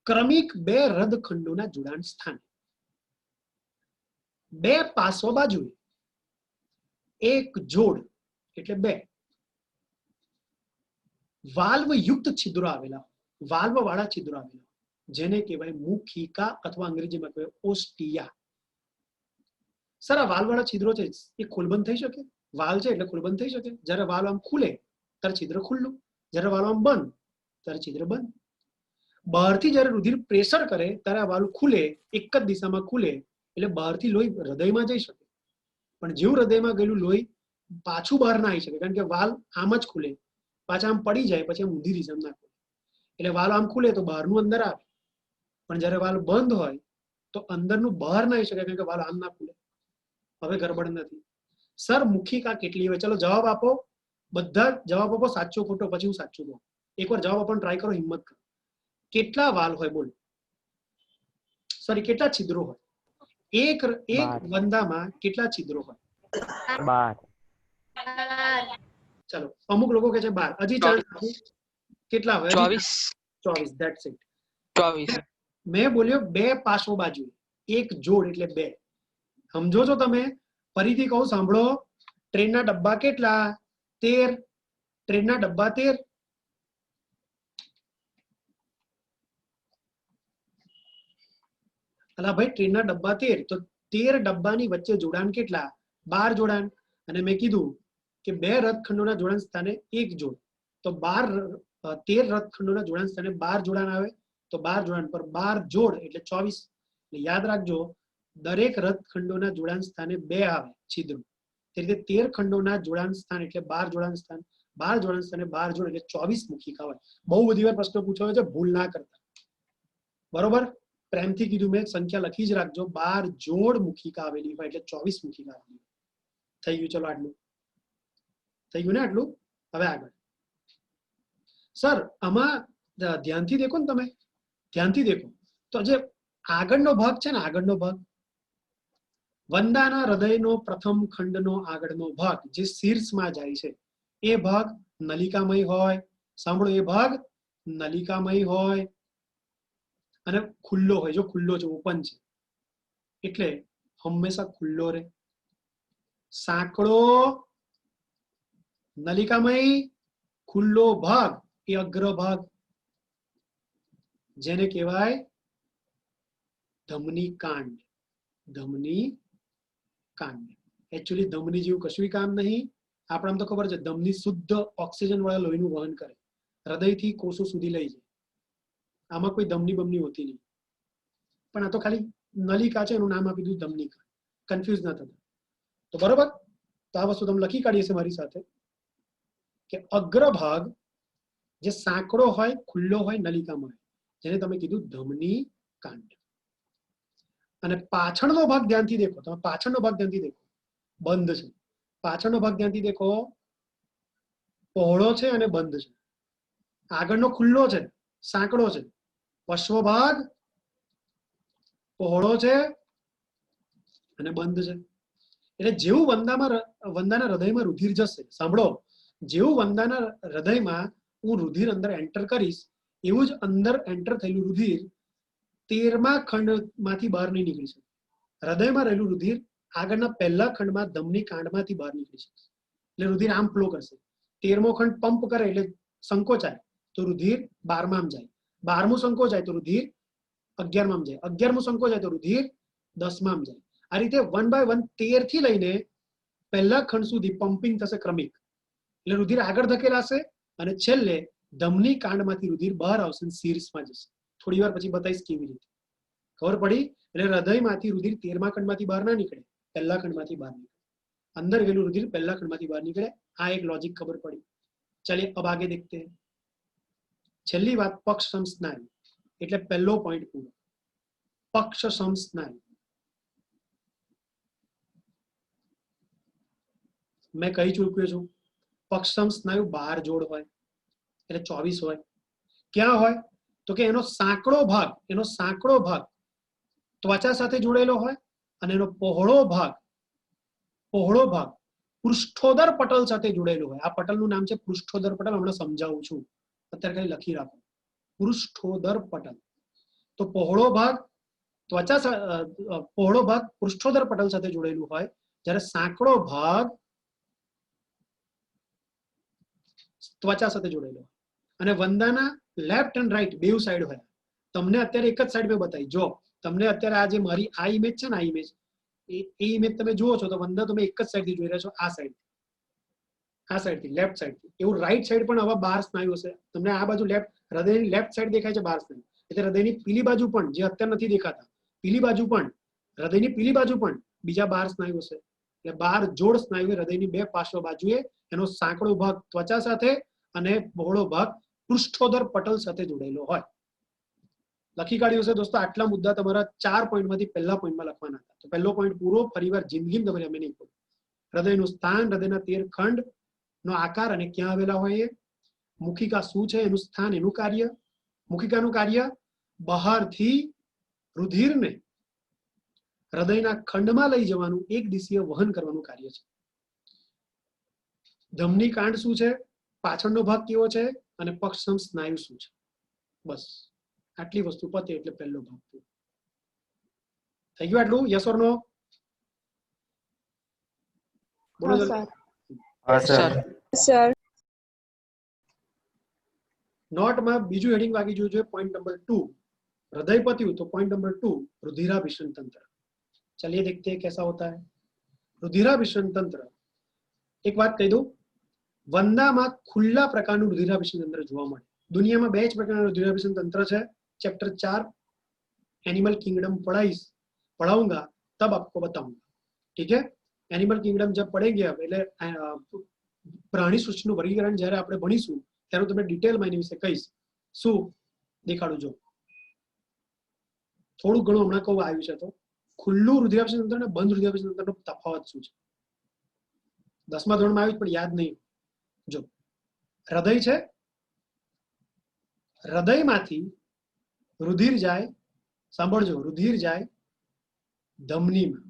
ક્રમિક બે રદખંડોના જોડાણ સ્થાને બે પાર્શ્વ બાજુએ એક જોડ એટલે બે વાલ્વ યુક્ત છિદ્રો આવેલા, વાલ્વ વાળા છિદ્રો આવેલા, જેને કહેવાય મુખિકા અથવા અંગ્રેજીમાં કહેવાય ઓસ્ટિયા. સર આ વાલ્વ વાળા છિદ્રો છે એ ખુલબંધ થઈ શકે? વાલ્વ છે એટલે ખુલબંધ થઈ શકે. જ્યારે વાલ્વ આમ ખુલે ત્યારે છિદ્ર ખુલ્લું, જ્યારે વાલ્વ આમ બંધ ત્યારે છિદ્ર બંધ. બહારથી જ્યારે રુધિર પ્રેશર કરે ત્યારે આ વાલ્વ ખુલે, એક જ દિશામાં ખુલે, એટલે બહારથી લોહી હૃદયમાં જઈ શકે. પણ જેવું હૃદયમાં ગયેલું લોહી પાછું બહાર ના આવી શકે, કારણ કે વાલ્વ આમ જ ખુલે, પાછા આમ પડી જાય, પછી આમ ઊંધી દિશામાં ના ખુલે. એટલે વાલ્વ આમ ખુલે તો બહારનું અંદર આવે, પણ જ્યારે વાલ્વ બંધ હોય તો અંદરનું બહાર ના આવી શકે, કારણ કે વાલ્વ આમ ના ખુલે. હવે ગરબડ નથી. સર મુખિકા કેટલી હોય? ચલો જવાબ આપો, બધા જવાબ આપો, સાચો ખોટો, પછી હું સાચું કહું. એકવાર જવાબ આપવાનો ટ્રાય કરો, હિંમત કરો. કેટલા વાલ્વ હોય બોલો? સોરી, કેટલા છિદ્રો હોય? એક વંદામાં કેટલા છિદ્રો હોય? 12. ચલો, અમુક લોકો કહે છે 12. હજી ચાન્સ આપું, કેટલા હોય? 24. 24. That's it. 24. મેં બોલ્યો બે પાર્શ્વ બાજુ, એક જોડ એટલે બે. સમજો છો તમે? ફરીથી કહું, સાંભળો. ટ્રેનના ડબ્બા કેટલા? 13. ટ્રેનના ડબ્બા 13. અલા ભાઈ, ટ્રેનના ડબ્બા 13, તો 13 ડબ્બાની વચ્ચે જોડાણ કેટલા? 12 જોડાણ. અને મેં કીધું કે 2 રથખંડોના જોડાણ સ્થાને 1 જોડ, તો 13 રથખંડોના જોડાણ સ્થાને 12 જોડાણ આવે, તો 12 જોડાણ પર 12 જોડ એટલે 24. એટલે યાદ રાખજો, દરેક રથખંડોના જોડાણ સ્થાને 2 આવે છિદ્રો. તે રીતે 13 ખંડોના જોડાણ સ્થાન એટલે 12 જોડાણ સ્થાન, 12 જોડાણ સ્થાને 12 જોડ એટલે 24 મુખિકા હોય. બહુ બધી વાર પ્રશ્ન પૂછાયો છે, ભૂલ ના કરતા. બરોબર, પ્રેમથી કીધું મેં, સંખ્યા લખી જ રાખજો. 12 જોડ મુખિકા આવેલી હોય એટલે 24 મુખિકા આવેલી હોય. થઈ ગયું? ચલો આટલું થઈ ગયું ને આટલું. હવે આગળ. સર આમાં ધ્યાનથી દેખો ને, તમે ધ્યાનથી દેખો તો જે આગળનો ભાગ છે ને, આગળનો ભાગ વંદાના હૃદયનો પ્રથમ ખંડનો આગળનો ભાગ જે શીર્ષમાં જાય છે, એ ભાગ નલિકામય હોય. સાંભળો, એ ભાગ નલિકામય હોય અને ખુલ્લો હોય. જો ખુલ્લો છે, ઓપન છે, એટલે હંમેશા ખુલ્લો રહે. સાંકડો નલિકામય ખુલ્લો ભાગ એ અગ્રભાગ, જેને કહેવાય ધમની કાંડ. ધમની કાંડ. એકચ્યુઅલી ધમની જેવું કશું કામ નહીં. આપણાને તો ખબર છે, ધમની શુદ્ધ ઓક્સિજન વાળા લોહીનું વહન કરે, હૃદયથી કોષો સુધી લઈ જાય. આમાં કોઈ ધમની બમની હોતી નહીં. પણ આ તો ખાલી નલિકા છે, એનું નામ આપી દીધું ધમનિકા. કન્ફ્યુઝ ના થતા. તો બરોબર, તો આ વસ્તુ તમે લખી કાઢીએ છે મારી સાથે કે અગ્રભાગ જે સાંકડો હોય, ખુલ્લો હોય, નલિકામાં હોય, જેને તમે કીધું ધમની કાંડ. અને પાછળનો ભાગ ધ્યાનથી દેખો. તમે પાછળનો ભાગ ધ્યાનથી દેખો, બંધ છે. પાછળનો ભાગ ધ્યાનથી દેખો, પહોળો છે અને બંધ છે. આગળનો ખુલ્લો છે, સાંકડો છે. પશ્વ ભાગ પહોળો છે અને બંધ છે. એટલે જેવું વંદાના હૃદયમાં રુધિર જશે, સાંભળો, જેવું વંદાના હૃદયમાં હું રુધિર અંદર એન્ટર કરીશ, એવું જ અંદર એન્ટર થયેલું રુધિર 13મા ખંડમાંથી બહાર નહીં નીકળી શકે. હૃદયમાં રહેલું રુધિર આગળના પહેલા ખંડમાં ધમની કાંડમાંથી બહાર નીકળી શકે. એટલે રુધિર આમ ફ્લો કરશે. 13મો ખંડ પંપ કરે એટલે સંકોચાય, તો રુધિર 12માં જાય. 12મું સંકોચાય તો રુધિર 11માં જાય. 11મું સંકોચાય તો રુધિર 10માં જાય. આ રીતે 1 by 1 13 થી લઈને પહેલા ખંડ સુધી પમ્પિંગ થશે ક્રમિક. એટલે રુધિર આગળ ધકેલાશે અને છેલ્લે ધમની કાંડમાંથી રુધિર બહાર આવશે, શીર્ષમાં જશે. થોડી વાર પછી બતાવીશ કેવી રીતે. ખબર પડી? એટલે હૃદયમાંથી રુધિર 13મા ખંડમાંથી બહાર ના નીકળે, પહેલા ખંડમાંથી બહાર નીકળે. અંદર ગયેલું રુધિર પહેલા ખંડમાંથી બહાર નીકળે. આ એક લોજિક ખબર પડી. ચलिए अब आगे देखते हैं. છેલ્લી વાત, પક્ષ સમસ્નાયુ એટલે પહેલો પોઈન્ટ પૂરો. પક્ષ સમસ્નાયુ મેં કહી ચૂક્યો છું. પક્ષમ સ્નાયુ 12 જોડ હોય એટલે 24 હોય. ક્યાં હોય? તો કે એનો સાંકડો ભાગ ત્વચા સાથે જોડેલો હોય અને એનો પહોળો ભાગ પૃષ્ઠોદર પટલ સાથે જોડેલો હોય. આ પટલનું નામ છે પૃષ્ઠોદર પટલ. હમણાં સમજાવું છું, અત્યારે ખાલી લખી રાખો, પૃષ્ઠોદર પટલ. તો પહોળો ભાગ પૃષ્ઠોદર પટલ સાથે જોડેલું હોય, જ્યારે સાંકડો ભાગ ત્વચા સાથે જોડેલો હોય. અને વંદાના લેફ્ટ એન્ડ રાઈટ બેવ સાઈડ હોય. તમને અત્યારે એક જ સાઈડ પે બતાવી. જો તમને અત્યારે આ જે મારી આ ઇમેજ છે ને, આ ઇમેજ તમે જુઓ છો, તો વંદા તમે એક જ સાઈડ થી જોઈ રહ્યા છો, આ સાઈડ થી લેફ્ટ સાઈડ થી. એવું રાઈટ સાઈડ પણ આવા 12 સ્નાયુ હશે. તમને આ બાજુ હૃદયની લેફ્ટ સાઈડ દેખાય છે 12 સ્નાયુ, એટલે હૃદયની પીલી બાજુ પણ, જે અત્યારે નથી દેખાતા, પીલી બાજુ પણ, હૃદયની પીલી બાજુ પણ બીજા 12 સ્નાયુ હશે. એટલે 12 જોડ સ્નાયુ હૃદયની બે પાર્શ્વ બાજુએ. એનો સાંકડો ભાગ ત્વચા સાથે અને બહોળો ભાગ પૃષ્ઠોદર પટલ સાથે જોડેલો હોય. લખી કાઢ્યું છે દોસ્તો. આટલા મુદ્દા તમારા 4 પોઈન્ટમાંથી પહેલા પોઈન્ટમાં લખવાના હતા. તો પહેલો પોઈન્ટ પૂરો. ફરીવાર જિંદગીમાં તમે અમે નહીં પૂરું. હૃદયનું સ્થાન, હૃદયના 13 ખંડ નો આકાર અને ક્યાં આવેલા હોય. મુખિકા શું છે, એનું સ્થાન, એનું કાર્ય. મુખિકાનું કાર્ય બહારથી રુધિરને હૃદયના ખંડમાં લઈ જવાનું, એક દિશીય વહન કરવાનું કાર્ય છે. ધમની કાંડ શું છે, પાછળનો ભાગ કેવો છે, અને પક્ષમ સ્નાયુ શું છે. બસ આટલી વસ્તુ પતે એટલે પહેલો ભાગ પૂરો થઈ ગયો. આટલું? યસ ઓર નો? બોલો સર. નોટમાં બીજું હેડિંગ વાગી જોયું છે, પોઈન્ટ નંબર 2. હૃદય પત્યું તો પોઈન્ટ નંબર 2 રુધિરાભિસરણ તંત્ર. चलिए देखते हैं कैसा होता है रुधिराभिसरण तंत्र। एक बात कही दो, वंदाમાં ખુલ્લા પ્રકારનું રુધિરાભિસરણ તંત્ર જોવા મળે। દુનિયામાં બે જ પ્રકારના રુધિરાભિસરણ તંત્ર છે। ચેપ્ટર 4 एनिमल किंगडम पढ़ाऊंगा तब आपको बताऊंगा, ठीक है। एनिमल किंगडम जब पढ़ेंगे अब એટલે પ્રાણી સૃષ્ટિનું વર્ગીકરણ જ્યારે આપણે ભણીશું ત્યારે હું તમને ડિટેલમાં એની વિશે કહીશ। શું દેખાડું જો થોડું ઘણું હમણાં કહું આવ્યું છે તો ખુલ્લું રુધિરાભિસરણ તંત્ર અને બંધ રુધિરાભિસરણ તંત્રનો તફાવત શું છે 10મા ધોરણમાં આવ્યું પણ યાદ નહીં। જો હૃદય છે, હૃદયમાંથી રુધિર જાય, સાંભળજો, રુધિર જાય ધમનીમાં,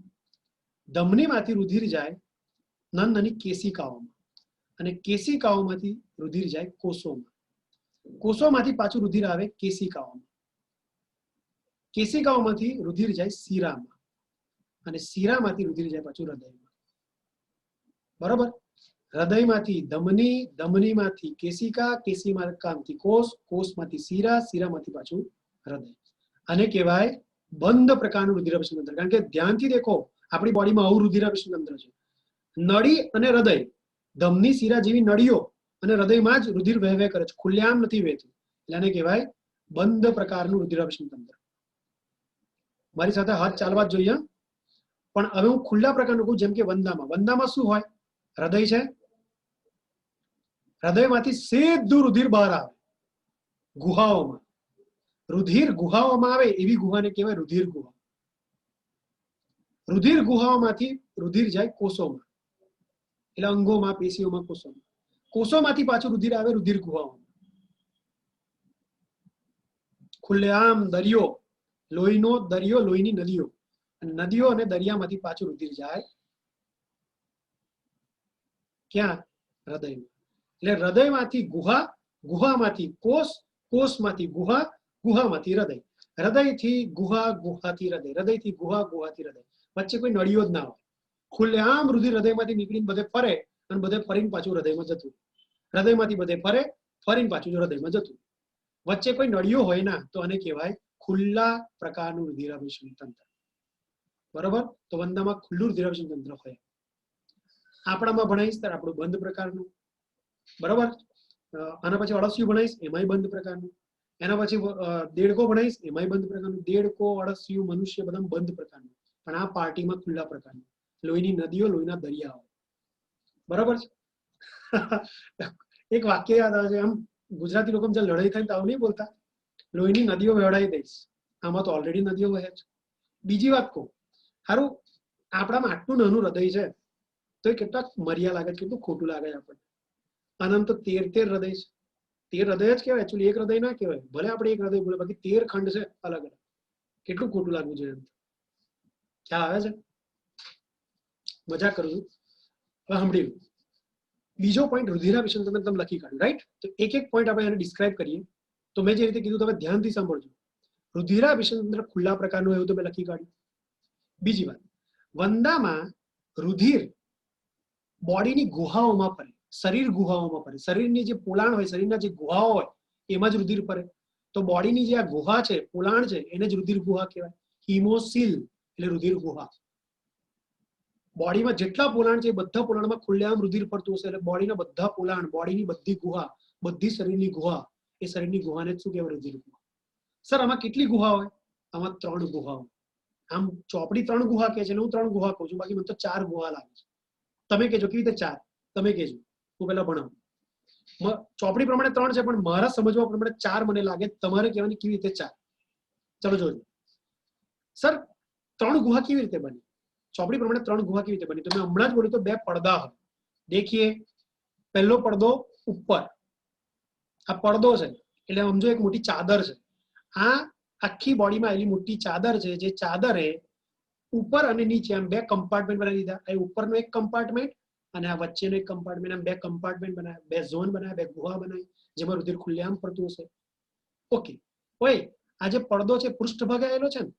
ધમનીમાંથી રુધિર જાય નાની કેશિકાઓમાં અને કેશિકાઓમાંથી રુધિર જાય કોષોમાં, કોષોમાંથી પાછું રુધિર આવે કેશિકાઓમાં, કેશિકાઓમાંથી રુધિર જાય શીરામાં અને શીરામાંથી રુધિર જાય પાછું હૃદયમાં, બરાબર। હૃદયમાંથી ધમની, ધમનીમાંથી કેશિકા, કેશિકામાંથી કોષ, કોષમાંથી શીરા, શીરામાંથી પાછું હૃદય। આને કહેવાય બંધ પ્રકારનું રુધિરાભિસરણ તંત્ર। કારણ કે ધ્યાનથી દેખો આપણી બોડીમાં આવું રુધિરાભિસરણ તંત્ર છે। નળી અને હૃદય, ધમની, શીરા જેવી નળીઓ અને હૃદયમાં જ રુધિર વહેવે કરે છે, ખુલ્લેઆમ નથી વહેતું, એટલે આને કહેવાય બંધ પ્રકારનું રુધિરાભિસરણ તંત્ર। મારી સાથે હાથ ચાલવા જ જોઈએ, પણ હવે હું ખુલ્લા પ્રકારનું કહું, જેમ કે વંદામાં, વંદામાં શું હોય, હૃદય છે, હૃદયમાંથી સીધું રુધિર બહાર આવે ગુહાઓમાં, રુધિર ગુહાઓમાં આવે એવી ગુહાને કહેવાય રુધિર ગુહા। રુધિર ગુહાઓમાંથી રુધિર જાય કોષોમાં, એટલે અંગોમાં, પેશીઓમાં, કોષોમાં, કોષોમાંથી પાછું રુધિર આવે રુધિર ગુહાઓમાં। ખુલ્લેઆમ દરિયો, લોહીનો દરિયો, લોહીની નદીઓ, નદીઓ અને દરિયામાંથી પાછું રુધિર જાય ક્યાં, હૃદયમાં। એટલે હૃદયમાંથી ગુહા, ગુહામાંથી કોષ, કોષમાંથી ગુહા, ગુહામાંથી હૃદય, હૃદયથી ગુહા, ગુહાથી હૃદય, હૃદયથી ગુહા, ગુહાથી હૃદય, વચ્ચે કોઈ નળીઓ જ ના હોય, ખુલ્લેઆમ રુધિર હૃદયમાંથી નીકળીને બધે ફરે અને બધે ફરીને પાછું હૃદયમાં જતું, હૃદયમાંથી બધે ફરે, ફરીને પાછું હૃદયમાં જતું, વચ્ચે કોઈ નળીઓ હોય ના, તો આને કહેવાય ખુલ્લા પ્રકારનું રુધિરાભિસરણ તંત્ર, બરોબર। તો વંદામાં ખુલ્લું રુધિરાભિસરણ તંત્ર હોય। આપણામાં ભણાવીશ ત્યારે આપણું બંધ પ્રકારનું, બરોબર। આના પછી અળસિયું ભણાવીશ, એમાંય બંધ પ્રકારનું, એના પછી દેડકો ભણાવીશ, એમાંય બંધ પ્રકારનું, દેડકો, અળસિયું, મનુષ્ય બધા બંધ પ્રકારનું, પણ આ પાર્ટીમાં ખુલ્લા પ્રકારનું, લોહીની નદીઓ, લોહીના દરિયાઓ, બરાબર છે। એક વાક્ય યાદ આવે છે, આમ ગુજરાતી લોકો જે લડાઈ થાય તો આવું નહીં બોલતા, લોહીની નદીઓ વહેવડાવી દઈશ, આમાં તો ઓલરેડી નદીઓ વહે છે। બીજી વાત કહું, સારું આપણામાં આટલું નાનું હૃદય છે તો એ કેટલાક મર્યા લાગે છે, કેટલું ખોટું લાગે છે આપણને, આનામ તો 13 હૃદય છે, 13 હૃદય જ કહેવાય, એકચ્યુઅલી એક હૃદય ના કહેવાય, ભલે આપણે એક હૃદય બોલે, બાકી 13 ખંડ છે અલગ અલગ, કેટલું ખોટું લાગવું જોઈએ, ખ્યાલ આવે છે, મજાક કરું છું। હવે સાંભળી લો, બીજો પોઈન્ટ રુધિરાભિસરણ તંત્ર તમે લખી કાઢ્યું, રાઈટ। તો એક એક પોઈન્ટ આપણે એને ડિસ્ક્રાઇબ કરીએ, તો મેં જે રીતે કીધું તમે ધ્યાનથી સાંભળજો, રુધિરાભિસરણ તંત્ર ખુલ્લા પ્રકારનું એવું તો મેં લખી કાઢ્યું। બીજી વાત, વંદામાં રુધિર બોડીની ગુહાઓમાં ફરે, શરીર ગુહાઓમાં ફરે, શરીરની જે પોલાણ હોય, શરીરના જે ગુહાઓ હોય એમાં જ રુધિર ફરે, તો બોડીની જે આ ગુહા છે, પોલાણ છે, એને જ રુધિર ગુહા કહેવાય, હિમોસીલ એટલે રુધિર ગુહા। બોડીમાં જેટલા પોલાણ છે બધા પોલાણમાં ખુલ્લેઆમ રુધિર ફરતું હશે, એટલે બોડીના બધા પોલાણ, બોડીની બધી ગુહા, બધી શરીરની ગુહા, એ શરીરની ગુહાને શું કહેવાય, રુધિર ગુહા। સર આમાં કેટલી ગુહા હોય, આમાં 3 ગુહાઓ, આમ ચોપડી 3 ગુહા કહે છે, હું 3 ગુહા કહું છું, બાકી મને તો 4 ગુહા લાગે છે। તમે કહેજો કેવી રીતે 4, તમે કહેજો, હું પેલા ભણાવું। ચોપડી પ્રમાણે 3 છે, પણ મારા સમજવા પ્રમાણે 4 મને લાગે, તમારે કહેવાની કેવી રીતે 4, ચલો જોજો। સર 3 ગુહા કેવી રીતે બની, ચોપડી પ્રમાણે 3 ગુહા કેવી રીતે બની, તો મેં હમણાં જ બોલ્યું તો 2 પડદા હોય, દેખીએ પહેલો પડદો ઉપર, આ પડદો છે એટલે સમજો એક મોટી ચાદર છે, આ આખી બોડીમાં આવેલી મોટી ચાદર છે, જે ચાદરે ઉપર અને નીચે આમ 2 કમ્પાર્ટમેન્ટ બનાવી દીધા, આ ઉપરનો એક કમ્પાર્ટમેન્ટ અને આ વચ્ચેનો એક કમ્પાર્ટમેન્ટ, આમ 2 કમ્પાર્ટમેન્ટ બનાવ્યા, 2 ઝોન બનાવ્યા, 2 ગુહા બનાવી, જેમાં રુધિર ખુલ્લેઆમ ફરતું હશે। ઓકે, ઓય આ જે પડદો છે પૃષ્ઠભાગે આવેલો છે ને,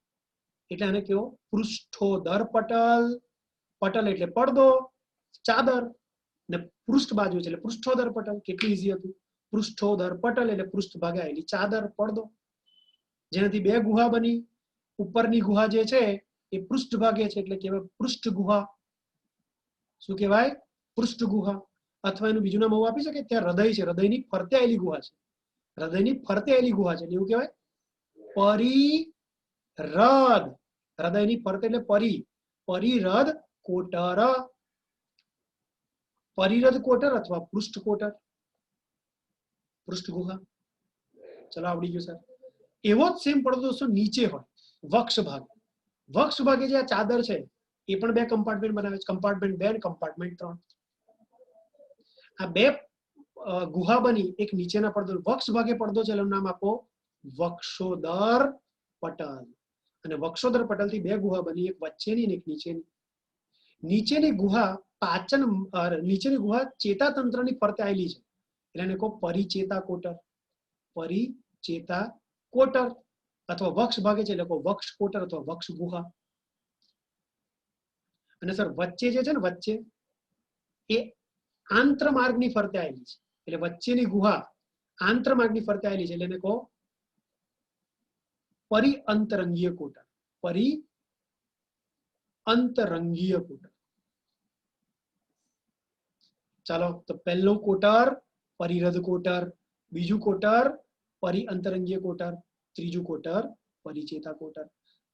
એટલે આને કેવો, પૃષ્ઠોદર પટલ, પટલ એટલે પડદો, ચાદર, ને પૃષ્ઠ બાજુ છે એટલે પૃષ્ઠોદર પટલ, કેટલું ઈઝી હતું, પૃષ્ઠોદર પટલ એટલે પૃષ્ઠભાગે આવેલી ચાદર, પડદો, જેનાથી 2 ગુહા બની, ઉપરની ગુહા જે છે એ પૃષ્ઠભાગે છે એટલે કહેવાય પૃષ્ઠ ગુહા. શું કહેવાય? પૃષ્ઠ ગુહા. અથવા એનું બીજું નામ આપી શકે, ત્યાં હૃદય છે, હૃદયની ફરતે આવેલી ગુહા છે, હૃદયની ફરતે આવેલી ગુહા છે, એવું કહેવાય પરિરદ. હૃદયની ફરતે એટલે પરિરદ કોટર. પરિરદ કોટર અથવા પૃષ્ઠ કોટર, પૃષ્ઠ ગુહા. ચલો આવડી ગયું સર. એવો જ સેમ પડદો દોસ્તો નીચે હોય, વક્ષ ભાગ. વક્ષ ભાગે જે આ ચાદર છે એ પણ બે કમ્પાર્ટમેન્ટ બનાવે છે, કમ્પાર્ટમેન્ટ 2 અને કમ્પાર્ટમેન્ટ 3. આ બે ગુહા બની એક નીચેના પડદો, વક્ષ ભાગે પડદો છે એનું નામ આપો વક્ષોદર પટલ. અને વક્ષોદર પટલ થી બે ગુહા બની, એક વચ્ચેની અને એક નીચેની. નીચેની ગુહા પાચન, નીચેની ગુહા ચેતાતંત્રની ફરતે આવેલી છે એટલે એને કહો પરિચેતા કોટર. પરિચેતા કોટર અથવા વક્ષ ભાગે છે એટલે કહો વક્ષ કોટર અથવા વક્ષ ગુહા. અને સર વચ્ચે જે છે ને, વચ્ચે એ આંત્રમાર્ગની ફરતે આવેલી છે એટલે વચ્ચેની ગુહા આંત્રમાર્ગની ફરતે આવેલી છે એટલે એને કહો પરિઅંતરંગીય કોટર. પરિઅંતરંગીય કોટર. ચાલો તો પહેલું કોટર પરિરદ કોટર, બીજું કોટર પરિઅંતરંગીય કોટર, ત્રીજું કોટર પરિચેતા કોટર.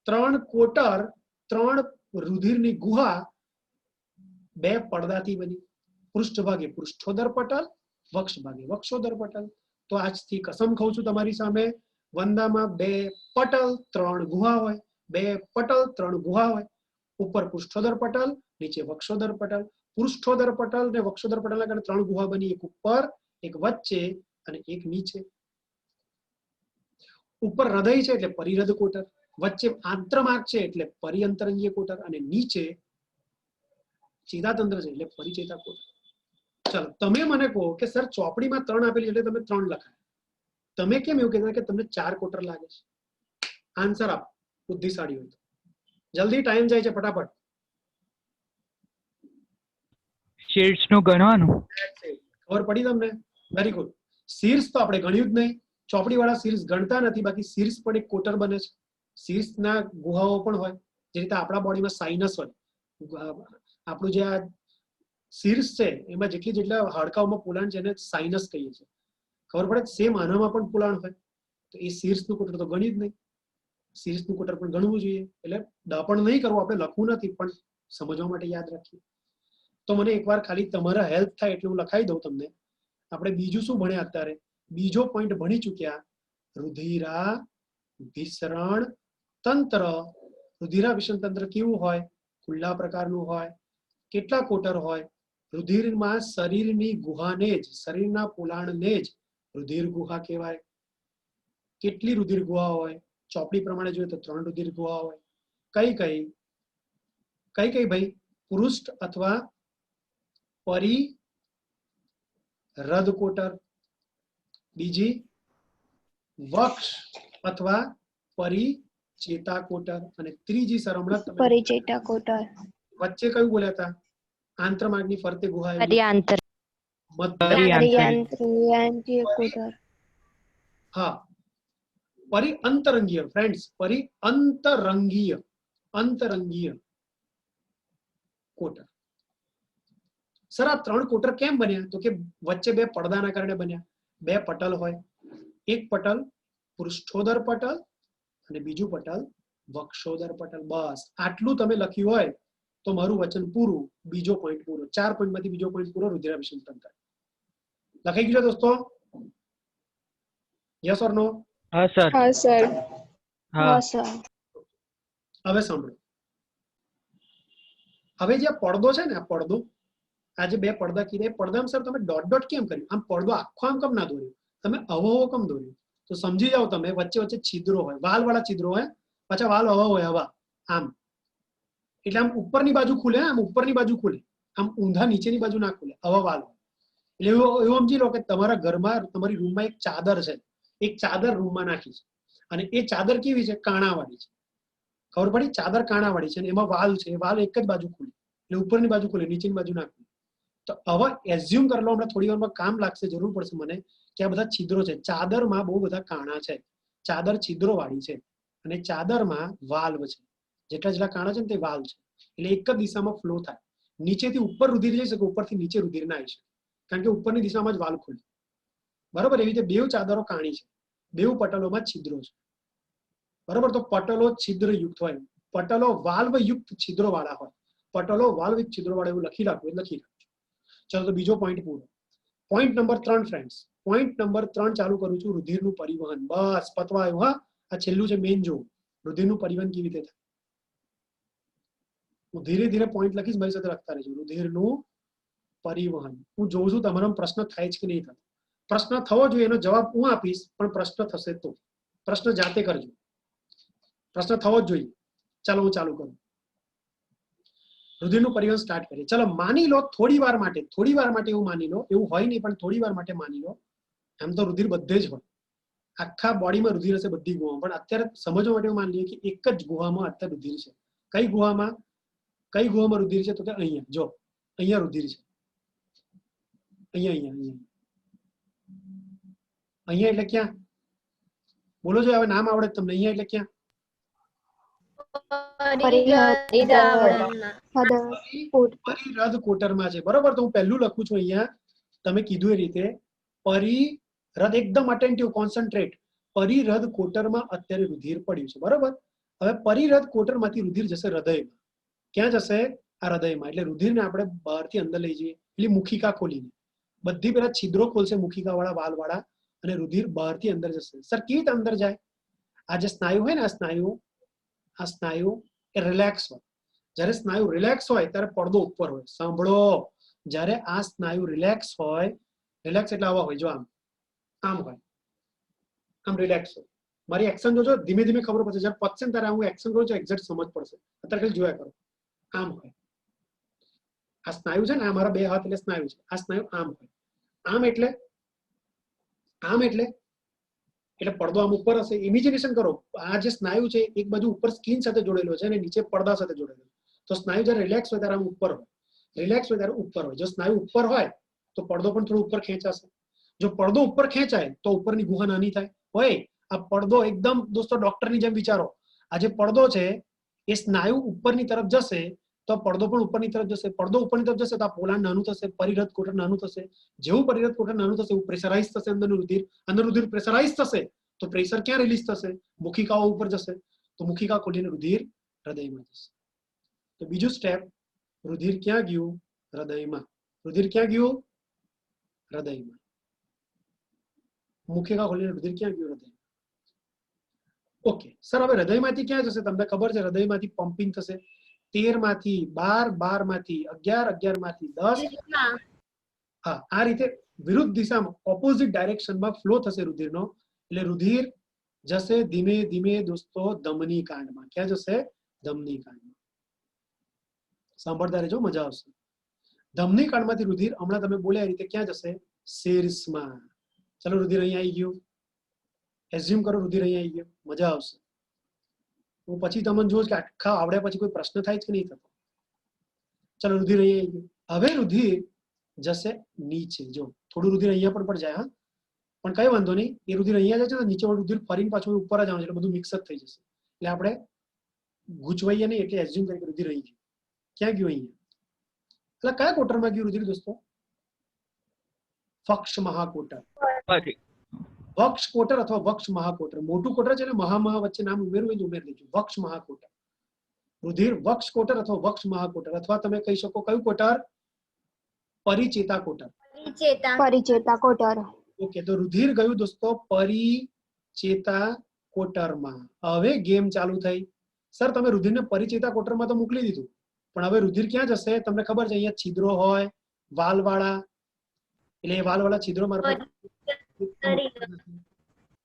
3 કોટર, 3 રુધિરની ગુહા બે પડદાથી બની. પૃષ્ઠભાગે પૃષ્ઠોદર પટલ, વક્ષ ભાગે વક્ષોદર પટલ. તો આજથી કસમ ખાઉં છું તમારી સામે, વંદામાં 2 પટલ 3 ગુહા હોય, 2 પટલ 3 ગુહા હોય. ઉપર પૃષ્ઠોદર પટલ, નીચે વક્ષોદર પટલ. પૃષ્ઠોદર પટલ ને વક્ષોદર પટલના કારણે 3 ગુહા બની, એક ઉપર, એક વચ્ચે અને એક નીચે. ઉપર હૃદય છે એટલે પરિરદ કોટર, વચ્ચે આંત્રમાર્ગ છે એટલે પરિઅંતરંગીય કોટર અને નીચે ચેતાતંત્ર છે એટલે પરિચેતા કોટર. ચાલો તમે મને કહો કે સર ચોપડીમાં 3 આપેલી એટલે તમે 3 લખાય, તમે કેમ એવું કહેતા કે તમને 4 કોટર લાગે છે? આન્સર આપો બુદ્ધિશાળી હોય તો. જલ્દી, ટાઈમ જાય છે, ફટાફટ. શીર્ષ નું ગણવાનું. ખબર પડી તમને? Very good. શીર્ષ તો આપણે ગણ્યું જ નહીં, ચોપડી વાળા શીર્ષ ગણતા નથી, બાકી શીર્ષ પણ એક કોટર બને છે. શીર્ષના ગુહાઓ પણ હોય, જે રીતે આપણા બોડીમાં સાઇનસ હોય. આપણું જે આ શીર્ષ છે એમાં જેટલા હાડકાઓમાં પોલાણ છે એને સાઇનસ કહીએ છીએ. ખબર પડે? સેમ આનામાં પણ પોલાણ હોય, તો એ શીર્ષનું કોટર તો ગણ્યું જ નહીં. શીર્ષનું કોટર પણ ગણવું જોઈએ. એટલે દાપણ નહીં કરવું, આપણે લખવું નથી પણ સમજવા માટે યાદ રાખીએ. તો મને એકવાર ખાલી તમારા હેલ્પ થાય એટલે હું લખાઈ દઉં તમને. આપણે બીજું શું ભણ્યા અત્યારે? બીજો પોઈન્ટ ભણી ચૂક્યા રુધિરાભિસરણ તંત્ર. રુધિરાભિસરણ તંત્ર કેવું હોય? ખુલ્લા પ્રકારનું હોય. કેટલા કોટર હોય? રુધિરમાં શરીરની ગુહાને જ, શરીરના પોલાણને જ રુધિર ગુહા કહેવાય. કેટલી રુધિર ગુહા હોય? ચોપડી પ્રમાણે જોઈએ તો 3 રુધિર ગુહા હોય. કઈ કઈ ભાઈ? પૃષ્ઠ અથવા પરિરદ કોટર, બીજી વક્ષ અથવા પરિચેતા કોટર, અને ત્રીજી સર હમણાં પરિચેતા કોટર. વચ્ચે કયું બોલ્યા હતા? આંતરમાર્ગની ફરતે ગુહા પરિઆંતર. પરિઆંતરીય કોટર. હા, પરિઅંતરંગીય ફ્રેન્ડ્સ, પરિઅંતરંગીય, અંતરંગીય કોટર. સર આ 3 કોટર કેમ બન્યા? તો કે વચ્ચે 2 પડદાના કારણે બન્યા. 2 પટલ હોય, એક પટલ પૃષ્ઠોદર પટલ અને બીજું પટલ વક્ષોદર પટલ. બસ આટલું તમે લખ્યું હોય તો મારું વચન પૂરું, બીજો પોઈન્ટ પૂરો. 4 પોઈન્ટમાંથી બીજો પોઈન્ટ પૂરો, રુધિરાભિસરણ તંત્ર. લખાઈ ગયું છે દોસ્તો? યસ ઓર નો? હા સર. હા સર. હા હા સર. હવે સાંભળો. હવે જે પડદો છે ને, આ પડદો, આ જે 2 પડદા કીધા, પડદામાં સર તમે ડોટ ડોટ કેમ કર્યું? આમ પડદો આખો આમ કેમ ના દોર્યો? તમે અવો કેમ દોર્યું? તો સમજી જાઓ તમે, વચ્ચે વચ્ચે છિદ્રો હોય, વાલ વાળા છિદ્રો હોય, પાછા વાલ હવા હોય, હવા આમ. એટલે આમ ઉપરની બાજુ ખુલે, આમ ઉપરની બાજુ ખુલે, આમ ઊંધા નીચેની બાજુ ના ખુલે, હવા વાલ હોય. એટલે એવું સમજી લો કે તમારા ઘરમાં, તમારી રૂમમાં એક ચાદર છે, એક ચાદર રૂમમાં નાખી છે, અને એ ચાદર કેવી છે? કાણાવાળી છે. ખબર પડી? ચાદર કાણાવાળી છે અને એમાં વાલ છે, એ વાલ એક જ બાજુ ખુલે, એટલે ઉપરની બાજુ ખુલે, નીચેની બાજુ ના ખુલે. તો હવે એઝ્યુમ કરી લો, હમણાં થોડી વારમાં કામ લાગશે, જરૂર પડશે મને, કે આ બધા છિદ્રો છે. ચાદરમાં બહુ બધા કાણા છે, ચાદર છિદ્રો વાળી છે, અને ચાદરમાં વાલ્વ છે. જેટલા જેટલા કાણા છે ને તે વાલ્વ છે. એટલે એક જ દિશામાં ફ્લો થાય. નીચેથી ઉપર રુધિર જઈ શકે, ઉપરથી નીચે રુધિર ના આવી શકે, કારણ કે ઉપરની દિશામાં જ વાલ્વ ખુલે. બરાબર. એવી રીતે બેઉ ચાદરો કાણી છે, બેઉ પટલોમાં છિદ્રો છે. બરાબર. તો પટલો છિદ્રયુક્ત હોય, પટલો વાલ્વ યુક્ત છિદ્રો વાળા હોય. પટલો વાલ્વ યુક્ત છિદ્રો વાળા એવું લખી રાખવું, લખી રાખજો. ચલો તો બીજો પોઈન્ટ પૂરો. Point number 3 friends. Point number 3 ચાલુ કરું છું. રુધિરનું પરિવહન. બસ પતવા આવ્યું. હા, આ છેલ્લું છે મેઇન. જો રુધિરનું પરિવહન કેવી રીતે થાય, હું ધીરે ધીરે પોઈન્ટ લખીશ, મારી સાથે લખતા રહેજો. રુધિરનું પરિવહન. હું જોઉં છું તમારો પ્રશ્ન થાય છે કે નહીં થતો. પ્રશ્ન થવો જોઈએ, એનો જવાબ હું આપીશ, પણ પ્રશ્ન થશે તો પ્રશ્ન જાતે કરજો. પ્રશ્ન થવો જ જોઈએ. ચાલો હું ચાલુ કરું. રુધિરનું પરિવહન સ્ટાર્ટ કરીએ. ચલો માની લો થોડી વાર માટે એવું માની લો, એવું હોય નહીં પણ થોડી વાર માટે માની લો, એમ તો રુધિર બધે જ હોય, આખા બોડીમાં રુધિર હશે બધી ગુહામાં, પણ અત્યારે સમજવા માટે એવું માની લઈએ કે એક જ ગુહામાં અત્યારે રુધિર છે. કઈ ગુહામાં રુધિર છે? તો કે અહીંયા. જો અહીંયા રુધિર છે, અહીંયા એટલે ક્યાં? બોલો જો, હવે નામ આવડે તમને. અહીંયા એટલે ક્યાં? પરિહૃદ કોટરમાં છે. બરોબર. તો હું પહેલું લખું છું અહીંયા, તમે કીધું એ રીતે પરિહૃદ. એકદમ અટેન્ટિવ, કોન્સન્ટ્રેટ. પરિહૃદ કોટરમાં અત્યારે રુધિર પડ્યું છે. બરોબર. હવે પરિહૃદ કોટરમાંથી રુધિર જશે હૃદયમાં. ક્યાં જશે? આ હૃદયમાં. એટલે રુધિરને આપણે બહારથી અંદર લઈ જઈએ, એટલે મુખિકા ખોલીને બધી પેલા છિદ્રો ખોલશે, મુખિકા વાળા, વાલ વાળા, અને રુધિર બહારથી અંદર જશે. સર કેવી રીતે અંદર જાય? આ જે સ્નાયુ હોય ને, આ સ્નાયુ એ રિલેક્સ હોય. જ્યારે સ્નાયુ રિલેક્સ હોય ત્યારે પડદો ઉપર હોય. સાંભળો, જ્યારે આ સ્નાયુ રિલેક્સ હોય, રિલેક્સ એટલે આવા હોય, જો આમ હોય, આમ રિલેક્સ હોય. મારી એક્શન જોજો, ધીમે ધીમે ખબર પડશે. જ્યારે પતશે ને ત્યારે હું એક્શન કરું છું, એક્ઝેક્ટ સમજ પડશે. અત્યારે ખાલી જોયા કરો. આમ હોય આ સ્નાયુ છે ને, આ મારા બે હાથ એટલે સ્નાયુ છે. આ સ્નાયુ આમ હોય. આમ એટલે પડદો આમ ઉપર હશે. ઇમેજિનેશન કરો, આ જે સ્નાયુ છે એક બાજુ ઉપર સ્કિન સાથે જોડેલો છે અને નીચે પડદા સાથે જોડેલો છે. તો સ્નાયુ જ્યારે રિલેક્સ હોય ત્યારે આમ ઉપર હોય, રિલેક્સ હોય ત્યારે ઉપર હોય. જો સ્નાયુ ઉપર હોય તો પડદો પણ થોડો ઉપર ખેંચાશે. જો પડદો ઉપર ખેંચાય તો ઉપરની ગુહા નાની થાય. હોય આ પડદો એકદમ, દોસ્તો ડોક્ટરની જેમ વિચારો. આ જે પડદો છે એ સ્નાયુ ઉપરની તરફ જશે તો પડદો પણ ઉપરની તરફ જશે. પડદો ઉપરની તરફ જશે તો આ પોલાણ નાનું થશે, પરિહૃદ કોટર નાનું થશે. જેવું પરિહૃદ કોટર નાનું થશે એવું પ્રેશરાઇઝ થશે અંદરનું રુધિર. અંદર રુધિર પ્રેશરાઇઝ થશે તો પ્રેશર ક્યાં રિલીઝ થશે? મુખિકાઓ ઉપર જશે. તો મુખિકા ખોલીને રુધિર હૃદયમાં જશે. તો બીજું સ્ટેપ, રુધિર ક્યાં ગયું? હૃદયમાં. રુધિર ક્યાં ગયું? હૃદયમાં. મુખિકા ખોલીને રુધિર ક્યાં ગયું? હૃદયમાં. ઓકે સર, હવે હૃદયમાંથી ક્યાં જશે? તમને ખબર છે હૃદયમાંથી પમ્પિંગ થશે 13 માંથી 12, 12 માંથી 11, 11 માંથી 10. હા, આ રીતે વિરુદ્ધ દિશામાં, ઓપોઝિટ ડાયરેક્શનમાં ફ્લો થશે રુધિરનો. એટલે રુધિર જશે ધીમે ધીમે દોસ્તો ધમની કાંડમાં. ક્યાં જશે? ધમની કાંડમાં. સાંભળતા રહેજો, મજા આવશે. ધમની કાંડમાંથી રુધિર હમણાં તમે બોલ્યા એ રીતે ક્યાં જશે? શીર્ષમાં. ચલો રુધિર અહીંયા આવી ગયું. એઝ્યુમ કરો રુધિર અહીંયા આવી ગયું. મજા આવશે. હું પછી તમને જોઉં કે આખા આવડ્યા પછી કોઈ પ્રશ્ન થાય છે કે નહીં થતો. ચલો રુધિર અહીંયા આવી ગયું. હવે રુધિર જશે નીચે. જો થોડું રુધિર અહીંયા પણ જાય. હા, પણ કઈ વાંધો નહીં. એ રુધિર અહીંયા જાય છે તો નીચે વાળું રુધિર ફરીને પાછું ઉપર જ આવે છે, એટલે બધું મિક્સ જ થઈ જશે. એટલે આપણે ગૂંચવાઈએ નહીં, એટલે એઝ્યુમ કરીએ કે રુધિર અહીં ગયું. ક્યાં ગયું? અહીંયા. એટલે કયા કોટરમાં ગયું રુધિર દોસ્તો? વક્ષ મહાકોટર. વક્ષ કોટર અથવા વક્ષ મહાકોટર. મોટું કોટર છે ને, મહા વચ્ચે નામ ઉમેરવું હોય તો ઉમેરી લેજો. વક્ષ મહાકોટર. રુધિર વક્ષ કોટર અથવા વક્ષ મહાકોટર, અથવા તમે કહી શકો કયું કોટર? પરિચેતા કોટર. પરિચેતા કોટર. ઓકે, તો રુધિર ગયું દોસ્તો પરિચેતા કોટરમાં. હવે ગેમ ચાલુ થઈ. સર તમે રુધિરને પરિચેતા કોટરમાં તો મોકલી દીધું, પણ હવે રુધિર ક્યાં જશે? તમને ખબર છે અહીંયા છિદ્રો હોય વાલવાળા, એટલે એ વાલવાળા છિદ્રો મારફત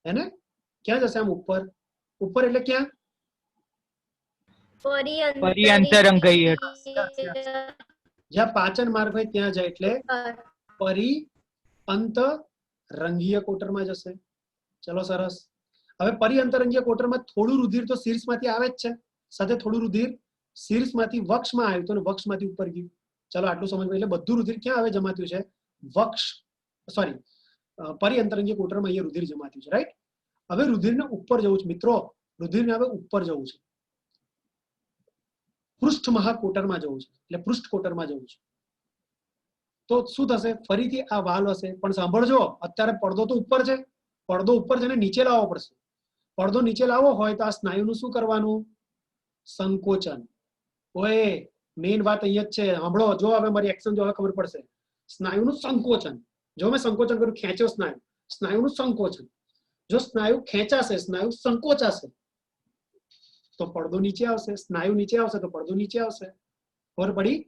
હે ને ક્યાં જશે? આમ ઉપર. ઉપર એટલે ક્યાં? પરિઅંતરંગીય. જ્યાં પાચન માર્ગ હોય ત્યાં જાય, એટલે પરિઅંતરંગીય કોટરમાં જશે. ચલો સરસ. હવે પરિઅંતરંગીય કોટરમાં થોડું રુધિર તો શીર્ષમાંથી આવે જ છે, સાથે થોડું રુધિર શીર્ષમાંથી વક્ષમાં આવ્યું તો વક્ષમાંથી ઉપર ગયું. ચલો આટલું સમજવું. એટલે બધું રુધિર ક્યાં હવે જમા થયું છે? વક્ષ, સોરી, પરિઅંતરંગીય કોટરમાં અહીંયા રુધિર જમા થયું છે. રાઈટ. હવે રુધિરને ઉપર જવું છે મિત્રો. રુધિરને હવે ઉપર જવું છે. પૃષ્ઠ મહાકોટરમાં જવું છે, એટલે પૃષ્ઠ કોટરમાં જવું છે. તો શું થશે? ફરીથી આ વાલ્વ હશે, પણ સાંભળજો, અત્યારે પડદો તો ઉપર છે, પડદો ઉપર છે ને નીચે લાવવો પડશે. પડદો નીચે લાવવો હોય તો આ સ્નાયુનું શું કરવાનું? સંકોચન. ઓએ મેઇન વાત અહીંયા જ છે, સાંભળો, જો હવે મારી એક્શન જો હવે ખબર પડશે. સ્નાયુનું સંકોચન. જો મેં સંકોચન કર્યું, ખેંચ્યો સ્નાયુ, સ્નાયુનું સંકોચન. જો સ્નાયુ ખેંચાશે, સ્નાયુ સંકોચાશે, તો પડદો નીચે આવશે. સ્નાયુ નીચે આવશે તો પડદો નીચે આવશે. ખબર પડી?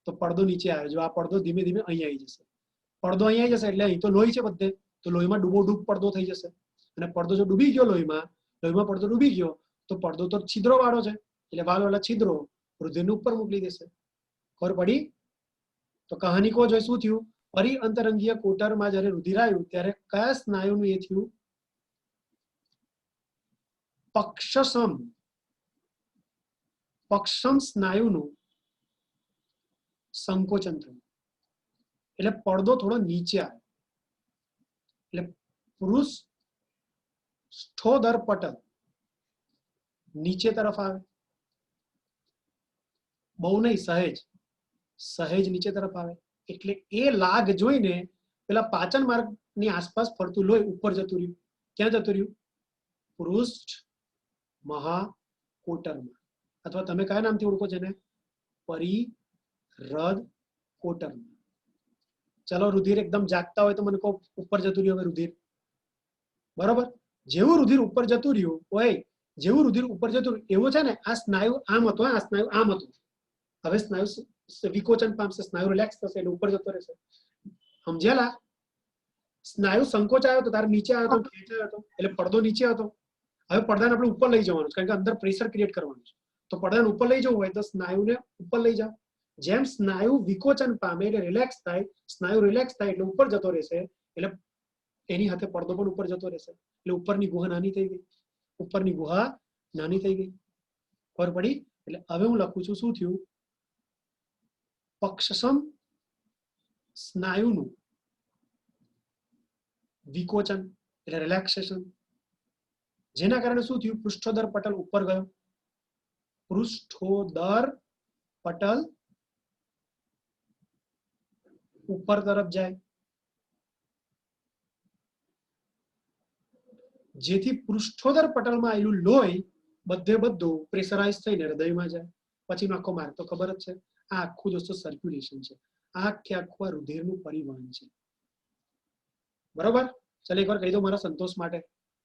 તો પડદો નીચે આવે. જો આ પડદો ધીમે ધીમે અહીંયા આવી જશે. પડદો અહીંયા આવી જશે એટલે અહીં તો લોહી છે બધે, તો લોહીમાં ડૂબોડૂબ પડદો થઈ જશે. અને પડદો જો ડૂબી ગયો લોહીમાં પડદો ડૂબી ગયો તો પડદો તો છિદ્રો વાળો છે, એટલે વાલ વાળા છિદ્રો રુધિરને ઉપર મોકલી દેશે. ખબર પડી? તો કહાની કો જોઈ શું થયું? પરિઅંતરંગીય કોટરમાં જ્યારે રુધિર આવ્યું ત્યારે કયા સ્નાયુનું એ થયું? પક્ષમ સ્નાયુનું સંકોચન થયું, એટલે પડદો થોડો નીચે આવે. એટલે પૃષ્ઠોદર પટલ નીચે તરફ આવે. બહુ નહીં, સહેજ નીચે તરફ આવે. એટલે એ લાગ જોઈને પેલા પાચન માર્ગની આસપાસ ફરતું લોહી ઉપર જતું રહ્યું. ક્યાં જતું રહ્યું? પૃષ્ઠ મહાકોટરમાં, અથવા તમે કયા નામથી ઓળખો છો એને? પરિહૃદ કોટરમાં. ચલો, રુધિર એકદમ જાગતા હોય તો મને કહો, ઉપર જતું રહ્યું હવે રુધિર. બરોબર? જેવું રુધિર ઉપર જતું રહ્યું હોય, જેવું રુધિર ઉપર જતું રહ્યું એવું છે ને, આ સ્નાયુ આમ હતો, આ સ્નાયુ આમ હતું. હવે સ્નાયુ વિકોચન પામશે, સ્નાયુ રિલેક્સ થશે એટલે ઉપર જતો રહેશે. સમજ્યાલા? સ્નાયુ સંકોચાયો તો તારે નીચે આવ્યો હતો, ખેંચાયો હતો, એટલે પડદો નીચે હતો. હવે પડદાને આપણે ઉપર લઈ જવાનું છે, કારણ કે અંદર પ્રેશર ક્રિએટ કરવાનું છે. તો પડદાને ઉપર લઈ જવું હોય તો સ્નાયુને ઉપર લઈ જાઓ. જેમ સ્નાયુ વિકોચન પામે એટલે રિલેક્સ થાય, સ્નાયુ રિલેક્સ થાય એટલે ઉપર જતો રહેશે, એટલે એની સાથે પડદો પણ ઉપર જતો રહેશે. એટલે ઉપરની ગુહા નાની થઈ ગઈ. ઉપરની ગુહા નાની થઈ ગઈ. ખબર પડી? એટલે હવે હું લખું છું, શું થયું? પક્ષમ સ્નાયુનું વિકોચન એટલે રિલેક્સેશન, જેના કારણે શું થયું? પૃષ્ઠોદર પટલ ઉપર ગયો. પૃષ્ઠોદર પટલ ઉપર તરફ જાય, જેથી પૃષ્ઠોદર પટલમાં આવેલું લોહી બધે બધું પ્રેશરાઇઝ થઈને હૃદયમાં જાય. પછીનો આખો માર્ગ તો ખબર જ છે. આ આખું દોસ્તો સર્ક્યુલેશન છે. આ આખું રુધિરનું પરિવહન છે. બરોબર? ચાલો એકવાર કહી દો મારા સંતોષ માટે.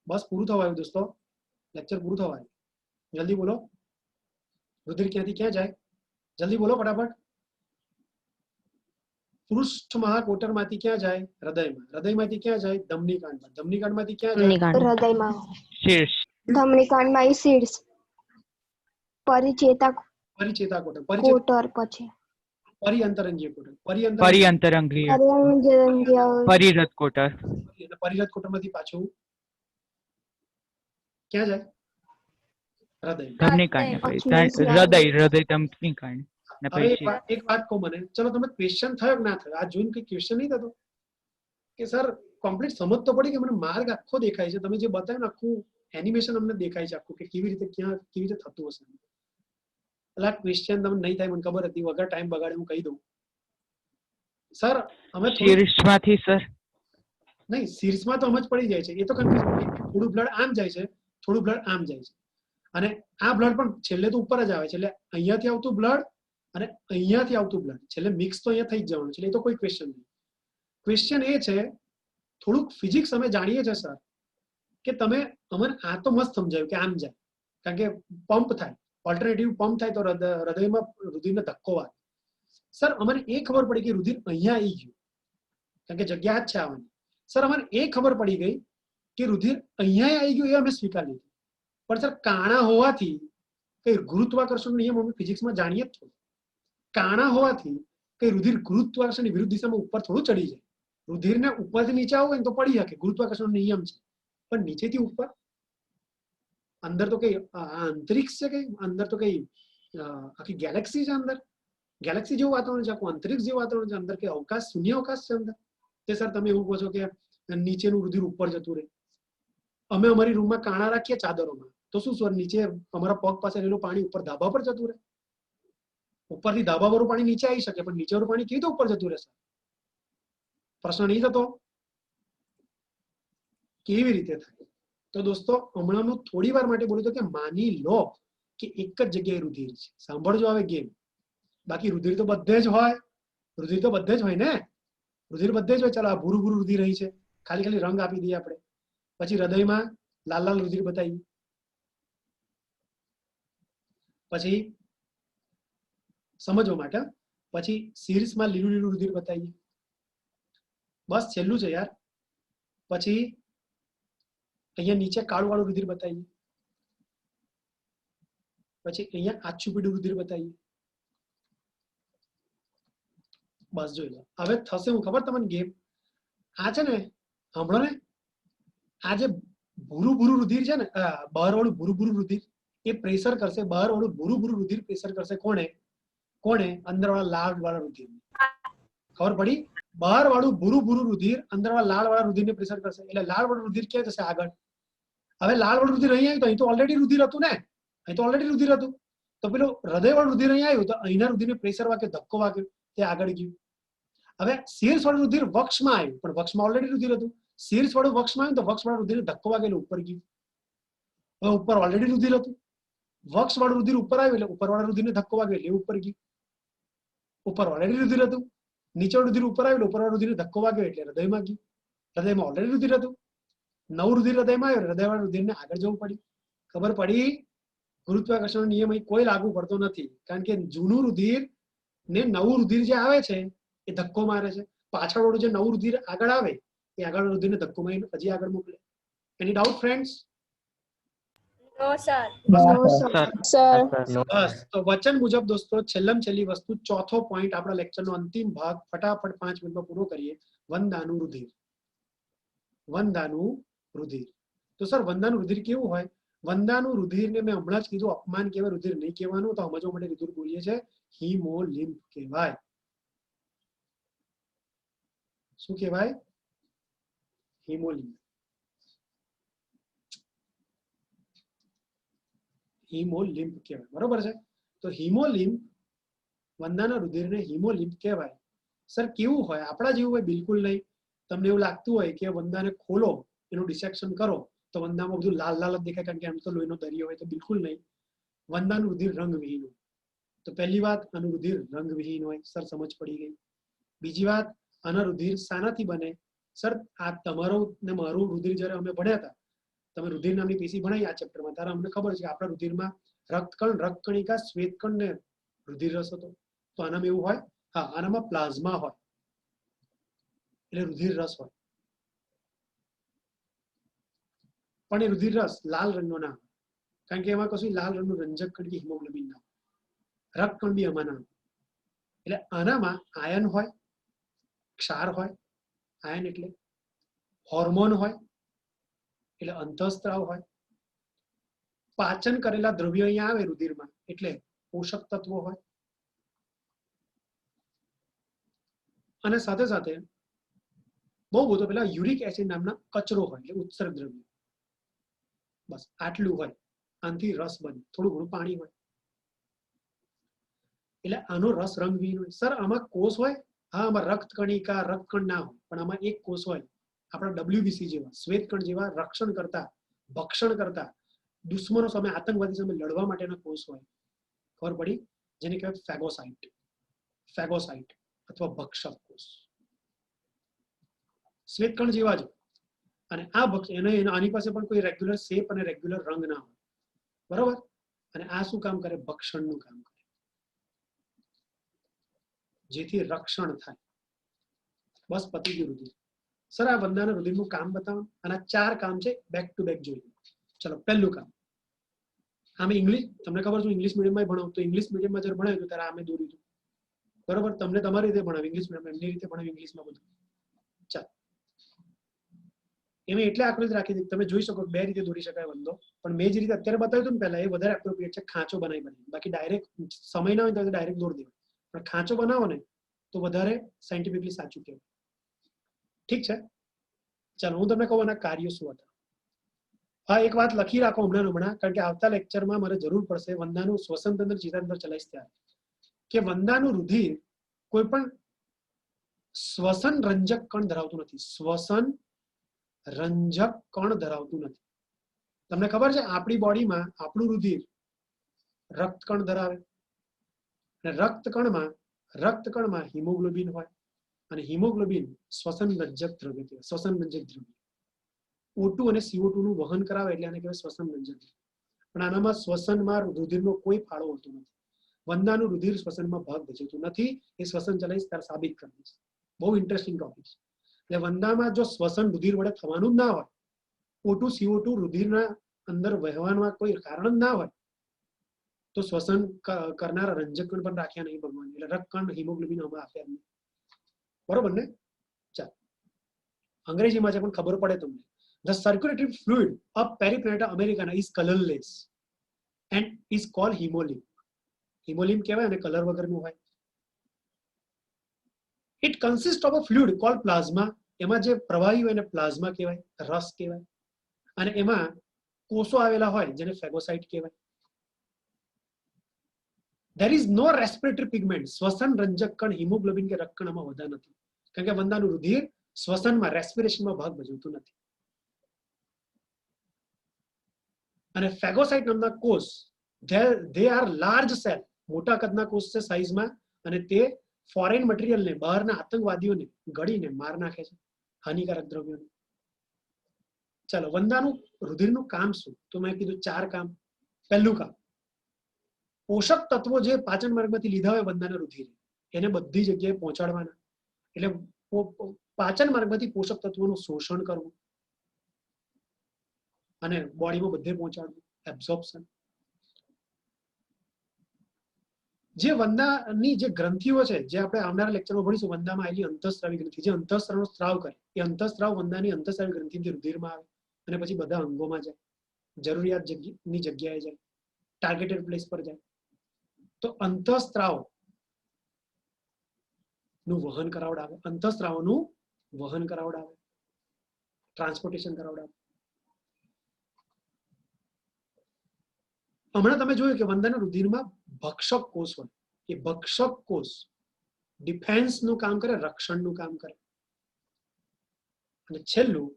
બસ પૂરું થવા આવ્યું દોસ્તો, લેક્ચર પૂરું થવા આવ્યું. જલ્દી બોલો, રુધિર ક્યાંથી ક્યાં જાય? જલ્દી બોલો ફટાફટ. પૃષ્ઠ મહાકોટરમાંથી ક્યાં જાય? હૃદયમાં. હૃદયમાંથી ક્યાં જાય? ધમનીકાંડમાં. ધમનીકાંડમાંથી ક્યાં જાય? હૃદયમાં. શીર્ષ. ધમનીકાંડમાં શીર્ષ. પરિચેતા પરિચેતા કોટર. કોટર પછી પરિઅંતરંગીય કોટર. પરિઅંતરંગીય. પરિહૃદ કોટર. પરિહૃદ કોટરમાંથી પાછું ક્યાં જાય? હૃદય. ધમનીકાંડ. હૃદય ધમનીકાંડ. હવે એક વાત કહું મને, ચલો તમે ક્વેશ્ચન થયો કે ના થયો? આ જોઈને કઈ ક્વેશ્ચન નહીં થતો કે સર કમ્પ્લીટ સમજ તો પડી કે મને માર્ગ આખો દેખાય છે, તમે જે બતાવ્યું ને આખું એનિમેશન અમને દેખાય છે આખું, કે કેવી રીતે ક્યાં કેવી રીતે થતું હશે. એટલે આ ક્વેશ્ચન તમને નહીં થાય મને ખબર હતી, વગર ટાઈમ બગાડે હું કહી દઉં. સર અમે શીર્ષમાંથી સર નહીં, શીર્ષમાં તો સમજ પડી જાય છે, એ તો કન્ફ્યુઝ. થોડું બ્લડ આમ જાય છે, થોડું બ્લડ આમ જાય છે, અને આ બ્લડ પણ છેલ્લે તો ઉપર જ આવે છે. એટલે અહીંયાથી આવતું બ્લડ અને અહીંયાથી આવતું બ્લડ છેલ્લે મિક્સ તો અહીંયા થઈ જ જવાનું છે. એટલે એ તો કોઈ ક્વેશ્ચન નહીં. ક્વેશ્ચન એ છે, થોડુંક ફિઝિક્સ અમે જાણીએ છીએ સર, કે તમે અમને આ તો મસ્ત સમજાયું કે આમ જાય, કારણ કે પંપ થાય, ઓલ્ટરનેટિવ પંપ થાય તો હૃદયમાં રુધિરને ધક્કો વાગે. સર અમને એ ખબર પડી કે રુધિર અહીંયા આવી ગયું, કારણ કે જગ્યા જ છે આવવાની. સર અમને એ ખબર પડી ગઈ કે રુધિર અહીંયા આવી ગયું, એ અમે સ્વીકાર લીધું. પણ સર કાણા હોવાથી કઈ ગુરુત્વાકર્ષણ નિયમ અમે ફિઝિક્સમાં જાણીએ જ છો. કાણા હોવાથી કઈ રુધિર ગુરુત્વાકર્ષણની વિરુદ્ધ દિશામાં ઉપર થોડું ચડી જાય. રુધિરને ઉપરથી નીચે આવું હોય તો પડી શકે, ગુરુત્વાકર્ષણનો નિયમ છે. પણ નીચેથી ઉપર અંદર તો કઈ અંતરિક્ષ છે, કઈ અંદર તો કઈ આખી ગેલેક્સી છે, અંદર ગેલેક્સી જેવું વાતાવરણ છે, આખું અંતરિક્ષ જેવું વાતાવરણ છે, અંદર કઈ અવકાશ, શૂન્ય અવકાશ છે અંદર. તે સર તમે એવું કહો છો કે નીચેનું રુધિર ઉપર જતું રહે. અમે અમારી રૂમમાં કાણા રાખીએ ચાદરોમાં, તો શું સર નીચે અમારા પગ પાસે રહેલું પાણી ઉપર ધાબા પર જતું રહે? ઉપરથી ધાબાવાળું પાણી નીચે આવી શકે, પણ નીચેવાળું પાણી કેવી રીતે ઉપર જતું રહેશે? પ્રશ્ન નહીં થતો? કેવી રીતે થાય? તો દોસ્તો હમણાંનું થોડી વાર માટે બોલું તો કે માની લો કે એક જ જગ્યાએ રુધિર છે. સાંભળજો હવે ગેમ. બાકી રુધિર તો બધે જ હોય, રુધિર તો બધે જ હોય ને, રુધિર બધે જ હોય. ચાલો આ ભૂરું ભૂરું રુધિર અહીં છે, ખાલી ખાલી રંગ આપી દઈએ આપણે. પછી હૃદયમાં લાલ લાલ રુધિર બતાવીએ, પછી સમજવા માટે પછી શીર્ષમાં લીલું લીલું રુધિર બતાવીએ. બસ છેલ્લું છે યાર. પછી અહીંયા નીચે કાળું વાળું રુધિર બતાવીએ, પછી અહીંયા આછું પીળું રુધિર બતાવીએ. બસ જોઈ લો. હવે થશે હું ખબર તમને ગેમ? આ છે ને, સાંભળો ને, આ જે ભૂરું ભૂરું રુધિર છે ને, બહાર વાળું ભૂરું ભૂરું રુધિર, એ પ્રેશર કરશે, બહાર વાળું ભૂરું ભૂરું રુધિર પ્રેશર કરશે કોણે? કોણે? અંદર વાળા લાલ વાળા રુધિર. ખબર પડી? બહાર વાળું ભૂરું ભૂરું રુધિર અંદર વાળા લાલ વાળા રુધિરને પ્રેશર કરશે. એટલે લાલ વાળું રુધિર ક્યાં જશે? આગળ. હવે લાલ વાળું રુધિર અહીં આવ્યું તો અહીં તો ઓલરેડી રુધિર હતું ને, અહીં તો ઓલરેડી રુધિર હતું. તો પેલું હૃદય વાળું રુધિર અહીં આવ્યું તો અહીંના રુધિરને પ્રેશર વાગ્યો, ધક્કો વાગ્યો, તે આગળ ગયું. હવે શીર્ષ વાળું રુધિર વક્ષમાં આવ્યું, પણ વક્ષમાં ઓલરેડી રુધિર હતું. શીર્ષ વાળું વક્ષમાં આવ્યું તો વક્ષ વાળું રુધિર ધક્કો વાગેલું ઉપર ગયું. હવે ઉપર ઓલરેડી રુધિર હતું, વક્ષ વાળું રુધિર ઉપર આવ્યું એટલે ઉપર વાળા રુધિરને ધક્કો વાગ્યો એટલે ઉપર ગયું. ઉપર ઓલરેડી રુધિર હતું, નીચે રુધિર ઉપર આવ્યું, ઉપર વાળું રુધિરને ધક્કો વાગ્યો એટલે હૃદયમાં ગયું. હૃદયમાં ઓલરેડી રુધિર હતું, નવું રુધિર હૃદયમાં આવ્યું, હૃદય વાળા રુધિરને આગળ જવું પડ્યું. ખબર પડી? ગુરુત્વાકર્ષણનો નિયમ અહીં કોઈ લાગુ પડતો નથી, કારણ કે જૂનું રુધિર ને નવું રુધિર જે આવે છે એ ધક્કો મારે છે. પાછળ વાળું જે નવું રુધિર આગળ આવે એ આગળ રુધિરને ધક્કો મારીને હજી આગળ મોકલે. એની doubt friends? No sir. Sir બસ તો વચન મુજબ દોસ્તો છેલ્લમ છેલ્લી વસ્તુ, ચોથો પોઈન્ટ આપણા લેક્ચરનો અંતિમ ભાગ, ફટાફટ 5 મિનિટમાં પૂરો કરીએ. વંદાનું રુધિર. વંદાનું રુધિર. તો સર વંદાનું રુધિર કેવું હોય? વંદાનું રુધિરને મેં હમણાં જ કીધું અપમાન કહેવાય, રુધિર નહીં કહેવાનું. તો સમજવા માટે રુધિર બોલીએ છે હિમોલિમ્ફ કહેવાય. શું કહેવાય? હિમોલિમ્ફ. હિમોલિમ્ફ કહેવાય. બરોબર છે? તો હિમોલિમ્ફ, વંદાના રુધિરને હિમોલિમ્ફ કહેવાય. સર કેવું હોય? આપણા જેવું હોય? બિલકુલ નહીં. તમને એવું લાગતું હોય કે વંદાને ખોલો, એનું ડિસેક્શન કરો તો વંદામાં બધું લાલ લાલ જ દેખાય, કારણ કે આમ તો લોહીનો દરિયો હોય. તો બિલકુલ નહીં. વંદાનું રુધિર રંગવિહીન હોય. તો પહેલી વાત, આનું રુધિર રંગવિહીન હોય. સર સમજ પડી ગઈ. બીજી વાત, આના રુધિર શાનાથી બને? સર આ તમારું ને મારું રુધિર જ્યારે અમે ભણ્યા હતા, તમે રુધિર નામની પેશી ભણાઈ આ ચેપ્ટરમાં, ત્યારે અમને ખબર છે કે આપણા રુધિરમાં રક્તકણ, રક્તકણિકા, શ્વેતકણ ને રુધિર રસ હતો. તો આનામાં એવું હોય? હા, આનામાં પ્લાઝમા હોય એટલે રુધિર રસ હોય. પણ એ રુધિર રસ લાલ રંગનો ના હોય, કારણ કે એમાં કશું લાલ રંગનું રંજક કણ કે હિમોગ્લોબિન ના હોય. રક્તકણ બી આમાં ના હોય. એટલે આનામાં આયન હોય, ક્ષાર હોય. આયન એટલે હોર્મોન હોય, એટલે અંતઃસ્ત્રાવ હોય. પાચન કરેલા દ્રવ્યો અહીંયા આવે રુધિરમાં એટલે પોષક તત્વો હોય. અને સાથે સાથે બહુ બધો પેલા યુરિક એસિડ નામના કચરો હોય, એટલે ઉત્સર્ગ દ્રવ્ય. બસ આટલું હોય. આનાથી રસ બને, થોડું ઘણું પાણી હોય. એટલે આનો રસ રંગવિહીન હોય. સર આમાં કોષ હોય? હા, આમાં રક્તકણિકા, રક્તકણ ના હોય, પણ આમાં એક કોષ હોય, આપણા WBC જેવા, શ્વેતકણ જેવા, રક્ષણ કરતા, ભક્ષણ કરતા, દુશ્મનો સામે, આતંકવાદી સામે લડવા માટેના કોષ હોય. ખબર પડી? જેને કહેવાય ફેગોસાઇટ. ફેગોસાઇટ અથવા ભક્ષક કોષ. શ્વેતકણ જેવા જ. અને આ આની પાસે પણ કોઈ રેગ્યુલર શેપ અને રેગ્યુલર રંગ ના હોય. બરોબર? અને આ શું કામ કરે? ભક્ષણનું કામ કરે, જેથી રક્ષણ થાય. બસ પતી ગયું રુધિર. સર આ વંદાના રુધિરનું કામ બતાવો. આના 4 કામ છે, બેક ટુ બેક જોઈએ. ચલો, પહેલું કામ. આમે ઇંગ્લિશ, તમને ખબર છે ઇંગ્લિશ મીડિયમમાં ભણાવું, તો ઇંગ્લિશ મીડિયમમાં જ્યારે ભણાવ્યું ત્યારે આમે દોર્યું હતું. બરોબર? તમને તમારી રીતે ભણાવ્યું, ઇંગ્લિશ મીડિયમ એમની રીતે ભણાવ્યું ઇંગ્લિશમાં બધું. ચાલો, એમાં એટલે આકૃતિ રાખી દીધી. તમે જોઈ શકો 2 રીતે દોરી શકાય વંદો, પણ મેં જે રીતે અત્યારે બતાવ્યું હતું ને પહેલા, એ વધારે એપ્રોપ્રિએટ છે. ખાંચો બનાવી. બાકી ડાયરેક્ટ સમય ના હોય તો ડાયરેક્ટ દોરી દેવાય, પણ ખાંચો બનાવો ને તો વધારે સાયન્ટિફિકલી સાચું કહેવાય. ઠીક છે? ચાલો, હું તમને કહું એના કાર્યો શું હતા. હા, એક વાત લખી રાખો હમણાં, કારણ કે આવતા લેક્ચરમાં મારે જરૂર પડશે. વંદાનું શ્વસન તંત્ર, ચેતાતંત્ર ચલાવીશ ત્યારે. કે વંદાનું રુધિર કોઈ પણ શ્વસન રંજક કણ ધરાવતું નથી. શ્વસન રંજક કણ ધરાવતું નથી. તમને ખબર છે આપણી બોડીમાં આપણું રુધિર રક્તકણ ધરાવે અને રક્તકણમાં હિમોગ્લોબિન હોય અને હિમોગ્લોબિન શ્વસન રંજક દ્રવ્ય કહેવાય. શ્વસન રંજક દ્રવ્ય O2 અને CO2 નું વહન કરાવે એટલે આને કહેવાય શ્વસન રંજક દ્રવ્ય. પણ આનામાં શ્વસનમાં રુધિરનો કોઈ ફાળો હોતો નથી. વંદાનું રુધિર શ્વસનમાં ભાગ ભજવતું નથી. એ શ્વસન ચલાવીશ ત્યારે સાબિત કરી દઈશ. બહુ ઇન્ટરેસ્ટિંગ ટોપિક છે. એટલે વંદામાં જો શ્વસન રુધિર વડે થવાનું જ ના હોય, O2 CO2 રુધિરના અંદર વહેવાના કોઈ કારણ જ ના હોય, તો શ્વસન કરનારા રંજક કણ પણ રાખ્યા નહીં ભગવાન. એટલે રક્તકણ હિમોગ્લોબિન આમાં આપ્યા નહીં. બરોબર ને? ચાલો અંગ્રેજીમાં છે પણ ખબર પડે તમને. The circulatory fluid of Periplaneta americana is colorless and is called hemolymph. Hemolymph કહેવાય અને કલર વગરનું હોય. It consists of a fluid called plasma. એમાં જે પ્રવાહી હોય એને પ્લાઝ્મા કહેવાય, રસ કહેવાય. અને એમાં કોષો આવેલા હોય જેને ફેગોસાઇટ કહેવાય. There is no respiratory pigment. શ્વસન રંજક કણ હિમોગ્લોબિન કે રક્તકણ આમાં હોતા નથી. કારણ કે વંદાનું રુધિર શ્વસનમાં રેસ્પિરેશનમાં ભાગ ભજવતું નથી. અને ફેગોસાઇટ નામના કોષ they are large cell, મોટા કદના કોષ છે સાઈઝમાં, અને તે ફોરેન મટીરિયલને, બહારના આતંકવાદીઓને ગળીને માર નાખે છે, હાનિકારક દ્રવ્યોને. ચાલો વંદાનું રુધિરનું કામ શું? તો મેં કીધું 4 કામ. પહેલું કામ, પોષક તત્વો જે પાચન માર્ગમાંથી લીધા હોય વંદાના રુધિર એને બધી જગ્યાએ પહોંચાડવાના. એટલે પાચન માર્ગમાંથી પોષક તત્વોનું શોષણ કરવું અને બોડીમાં બધે પહોંચાડવું, એબ્ઝોર્પ્શન. જે વંદાની જે ગ્રંથિઓ છે, જે આપણે આવનારા લેક્ચરમાં ભણીશું, વંદામાં આવેલી અંતઃસ્રાવી ગ્રંથિ જે અંતઃસ્રાવનો સ્ત્રાવ કરે, એ અંતઃસ્રાવ વંદાની અંતઃસ્રાવી ગ્રંથિથી રુધિરમાં આવે અને પછી બધા અંગોમાં જાય, જરૂરિયાત ની જગ્યાએ જાય, ટાર્ગેટેડ પ્લેસ પર જાય. તો અંતઃસ્રાવ નું વહન કરાવડાવે, અંતઃસ્રાવનું વહન કરાવડાવે, ટ્રાન્સપોર્ટેશન કરાવડાવે. હમણાં તમે જોયું કે વંદાના રુધિરમાં ભક્ષક કોષ હોય. એ ભક્ષક કોષ ડિફેન્સનું કામ કરે, રક્ષણનું કામ કરે. અને છેલ્લું,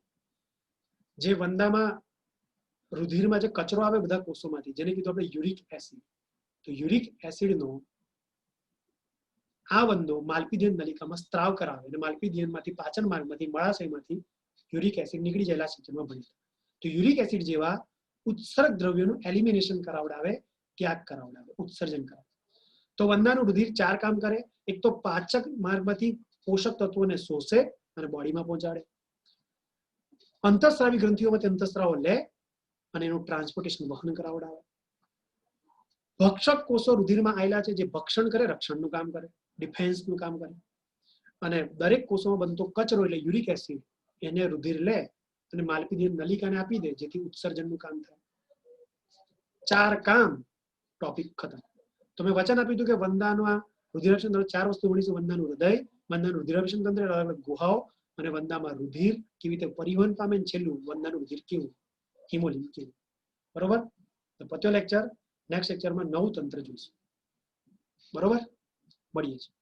જે વંદામાં રુધિરમાં જે કચરો આવે બધા કોષોમાંથી, જેને કીધું આપણે યુરિક એસિડ, તો યુરિક એસિડનો આ વંદો માલપીધિયન નલિકામાં સ્ત્રાવ કરાવે અને માલપીધિયનમાંથી, પાચન માર્ગમાંથી, મળાશયમાંથી યુરિક એસિડ નીકળી જાય. શિક્ષણમાં ભણીએ તો યુરિક એસિડ જેવા ઉત્સર્ગ દ્રવ્યોનું એલિમિનેશન કરાવડાવે, ત્યાગ કરાવડાવે, ઉત્સર્જન કરાવે. તો વંદાનું રુધિર 4 કામ કરે. એક તો પાચક માર્ગમાંથી પોષક તત્વોને શોષે અને બોડીમાં પહોંચાડે. અંતઃસ્રાવી ગ્રંથિઓમાંથી અંતઃસ્રાવો લે અને એનું ટ્રાન્સપોર્ટેશન, વહન કરાવડાવે. ભક્ષક કોષો રુધિરમાં આવેલા છે, જે ભક્ષણ કરે, રક્ષણનું કામ કરે, ડિફેન્સનું કામ કરે. અને દરેક કોષોમાં બનતો કચરો એટલે યુરિક એસિડ એને રુધિર લે અને માલપીધિયન નલિકાને આપી દે, જેથી ઉત્સર્જનનું કામ થાય. 4 કામ, ટોપિક ખતમ. તો મેં વચન આપ્યું હતું કે વંદાનું આ રુધિરાભિસરણ તંત્ર 4 વસ્તુ ભણીશું. વંદાનું હૃદય, વંદાનું રુધિરાભિસરણ તંત્ર, અલગ અલગ ગુહાઓ, અને વંદામાં રુધિર કેવી રીતે પરિવહન પામે, છેલ્લું વંદાનું રુધિર કેવું, હિમોલિમ્ફ કેવું. બરોબર? તો પત્યો લેક્ચર. નેક્સ્ટ લેક્ચરમાં નવું તંત્ર જોઈશું. બરોબર? મળીએ છીએ.